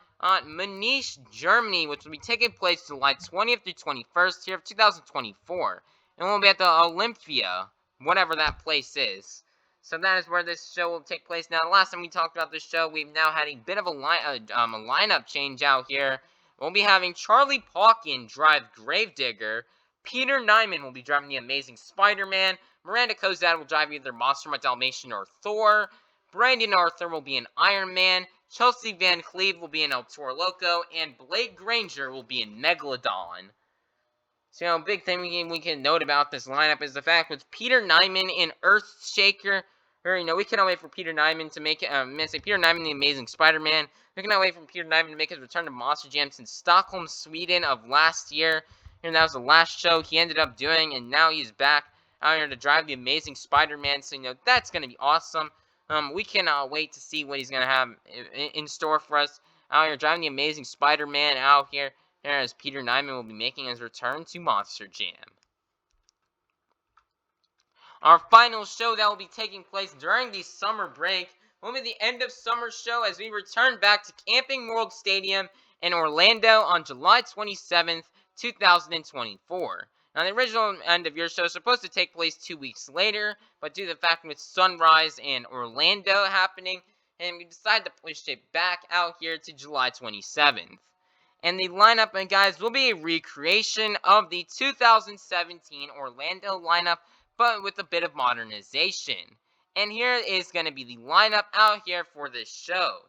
Speaker 1: Munich, Germany, which will be taking place July 20th through 21st here of 2024. And we'll be at the Olympia, whatever that place is. So that is where this show will take place. Now, the last time we talked about this show, we've now had a bit of a lineup change out here. We'll be having Charlie Pauken drive Gravedigger. Peter Nyman will be driving The Amazing Spider-Man. Miranda Kozad will drive either Monster Mutt Dalmatian or Thor. Brandon Arthur will be in Iron Man. Chelsea Van Cleve will be in El Toro Loco, and Blake Granger will be in Megalodon. So, a big thing we can note about this lineup is the fact with Peter Nyman in Earthshaker, we cannot wait for Peter Nyman to make Peter Nyman the Amazing Spider-Man. We cannot wait for Peter Nyman to make his return to Monster Jam since Stockholm, Sweden of last year. And that was the last show he ended up doing, and now he's back out here to drive the Amazing Spider-Man. So, that's going to be awesome. We cannot wait to see what he's going to have in store for us out here driving the Amazing Spider-Man out here as Peter Nyman will be making his return to Monster Jam. Our final show that will be taking place during the summer break will be the end of summer show as we return back to Camping World Stadium in Orlando on July 27th, 2024. Now, the original end of your show is supposed to take place 2 weeks later, but due to the fact with Sunrise and Orlando happening, and we decided to push it back out here to July 27th. And the lineup, guys, will be a recreation of the 2017 Orlando lineup, but with a bit of modernization. And here is going to be the lineup out here for this show.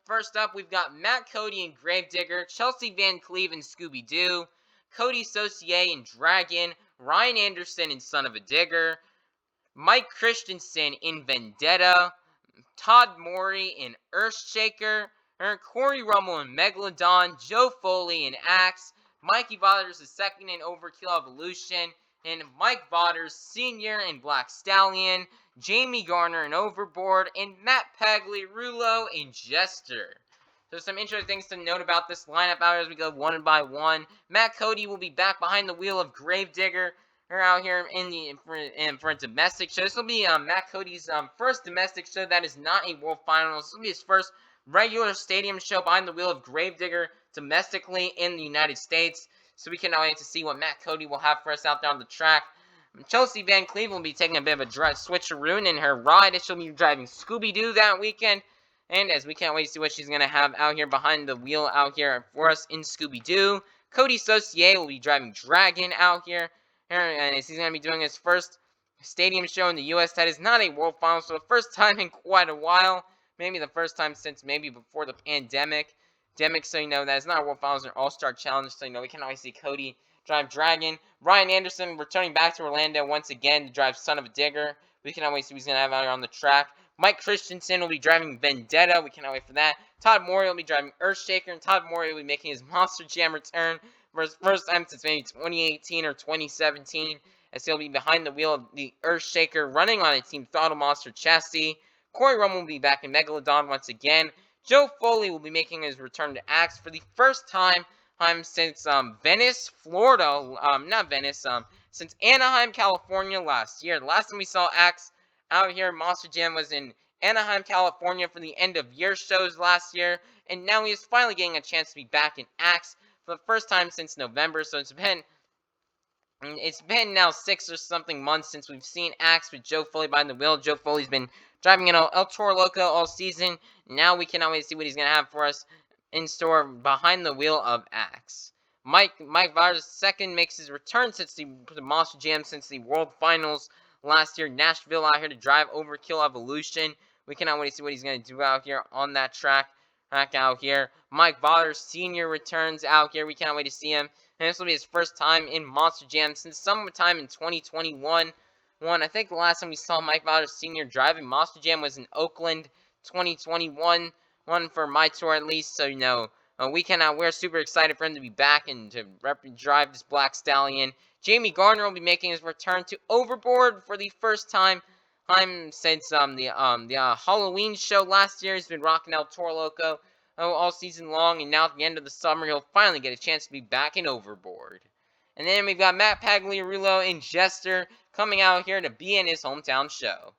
Speaker 1: First up, we've got Matt Cody and Gravedigger, Chelsea Van Cleve and Scooby-Doo, Cody Saucier in Dragon, Ryan Anderson in Son of a Digger, Mike Christensen in Vendetta, Todd Morey in Earthshaker, Corey Rummel in Megalodon, Joe Foley in Axe, Mikey Vauders II in Overkill Evolution, and Mike Vauders Sr. in Black Stallion, Jamie Garner in Overboard, and Matt Pagliarulo in Jester. So some interesting things to note about this lineup out as we go one by one. Matt Cody will be back behind the wheel of Gravedigger out here for a domestic show. This will be Matt Cody's first domestic show that is not a World Finals. This will be his first regular stadium show behind the wheel of Gravedigger domestically in the United States. So we cannot wait to see what Matt Cody will have for us out there on the track. Chelsea Van Cleve will be taking a bit of a switcheroo in her ride. She'll be driving Scooby-Doo that weekend. And as we can't wait to see what she's going to have out here behind the wheel out here for us in Scooby-Doo. Cody Saucier will be driving Dragon out here. And he's going to be doing his first stadium show in the U.S. That is not a World Finals, so the first time in quite a while. Maybe the first time since maybe before the pandemic. So, that is not a World Finals or All-Star Challenge. So, we can always see Cody drive Dragon. Ryan Anderson returning back to Orlando once again to drive Son of a Digger. We can always see who's going to have out here on the track. Mike Christensen will be driving Vendetta. We cannot wait for that. Todd Morey will be driving Earthshaker. And Todd Morey will be making his Monster Jam return for his first time since maybe 2018 or 2017. As he'll be behind the wheel of the Earthshaker running on a Team Throttle Monster chassis. Corey Rummel will be back in Megalodon once again. Joe Foley will be making his return to Axe for the first time since Venice, Florida. Not Venice. Since Anaheim, California last year. The last time we saw Axe out here, Monster Jam was in Anaheim, California for the end of year shows last year, and now he is finally getting a chance to be back in Axe for the first time since November. So it's been now 6 or something months since we've seen Axe with Joe Foley behind the wheel. Joe Foley's been driving in El Toro Loco all season. Now we can always see what he's going to have for us in store behind the wheel of Axe. Mike Varders II makes his return since the Monster Jam since the World Finals last year. Nashville out here to drive Overkill Evolution. We cannot wait to see what he's going to do out here on that track out here. Mike Varders Sr. returns out here. We cannot wait to see him. And this will be his first time in Monster Jam since sometime in 2021. I think the last time we saw Mike Varders Sr. driving Monster Jam was in Oakland 2021. One for my tour at least. So, we're super excited for him to be back and to drive this Black Stallion. Jamie Garner will be making his return to Overboard for the first time since the Halloween show last year. He's been rocking El Toro Loco all season long, and now at the end of the summer, he'll finally get a chance to be back in Overboard. And then we've got Matt Pagliarulo and Jester coming out here to be in his hometown show.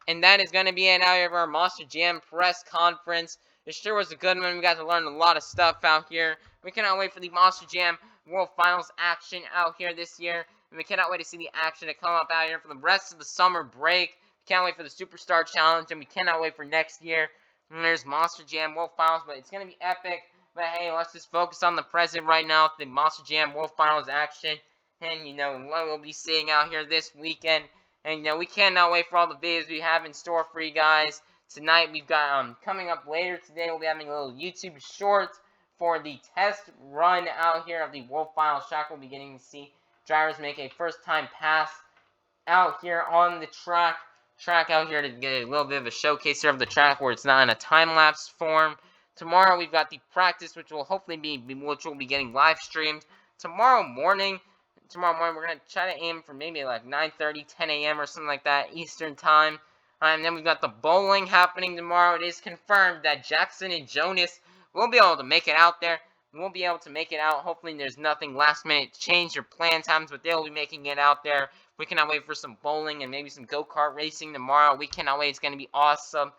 Speaker 1: And that is going to be it out of our Monster Jam press conference. It sure was a good one. We got to learn a lot of stuff out here. We cannot wait for the Monster Jam World Finals action out here this year. And we cannot wait to see the action to come up out here for the rest of the summer break. We can't wait for the Superstar Challenge, and we cannot wait for next year. And there's Monster Jam World Finals, but it's going to be epic. But hey, let's just focus on the present right now, the Monster Jam World Finals action. And, what we'll be seeing out here this weekend. And, we cannot wait for all the videos we have in store for you guys. Tonight, we've got, coming up later today, we'll be having a little YouTube short for the test run out here of the World Finals track. We'll be getting to see drivers make a first-time pass out here on the track out here to get a little bit of a showcase here of the track where it's not in a time-lapse form. Tomorrow, we've got the practice, which will hopefully be getting live streamed. Tomorrow morning, we're going to try to aim for maybe like 9:30, 10 a.m. or something like that, Eastern Time. And then we've got the bowling happening tomorrow. It is confirmed that Jackson and Jonas will be able to make it out there. We'll be able to make it out. Hopefully there's nothing last minute change or plan times, but they'll be making it out there. We cannot wait for some bowling and maybe some go-kart racing tomorrow. We cannot wait. It's going to be awesome.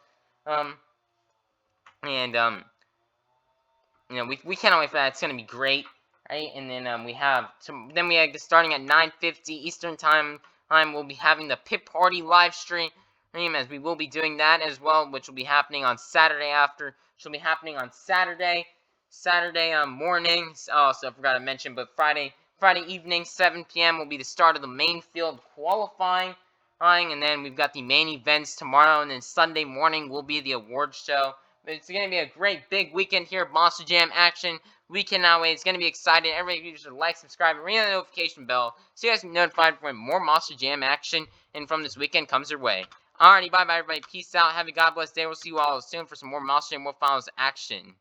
Speaker 1: We cannot wait for that. It's going to be great. Right, and then we have starting at 9:50 Eastern Time. We'll be having the Pit Party live stream, as we will be doing that as well, which will be happening on Saturday after. Which will be happening on Saturday morning. Also, I forgot to mention, but Friday evening, 7 p.m. will be the start of the main field qualifying. And then we've got the main events tomorrow, and then Sunday morning will be the award show. But it's going to be a great big weekend here of Monster Jam action. We cannot wait. It's going to be exciting. Everybody should like, subscribe, and ring the notification bell so you guys can be notified when more Monster Jam action and from this weekend comes your way. Alrighty, bye-bye, everybody. Peace out. Have a God bless day. We'll see you all soon for some more Monster Jam World Finals action.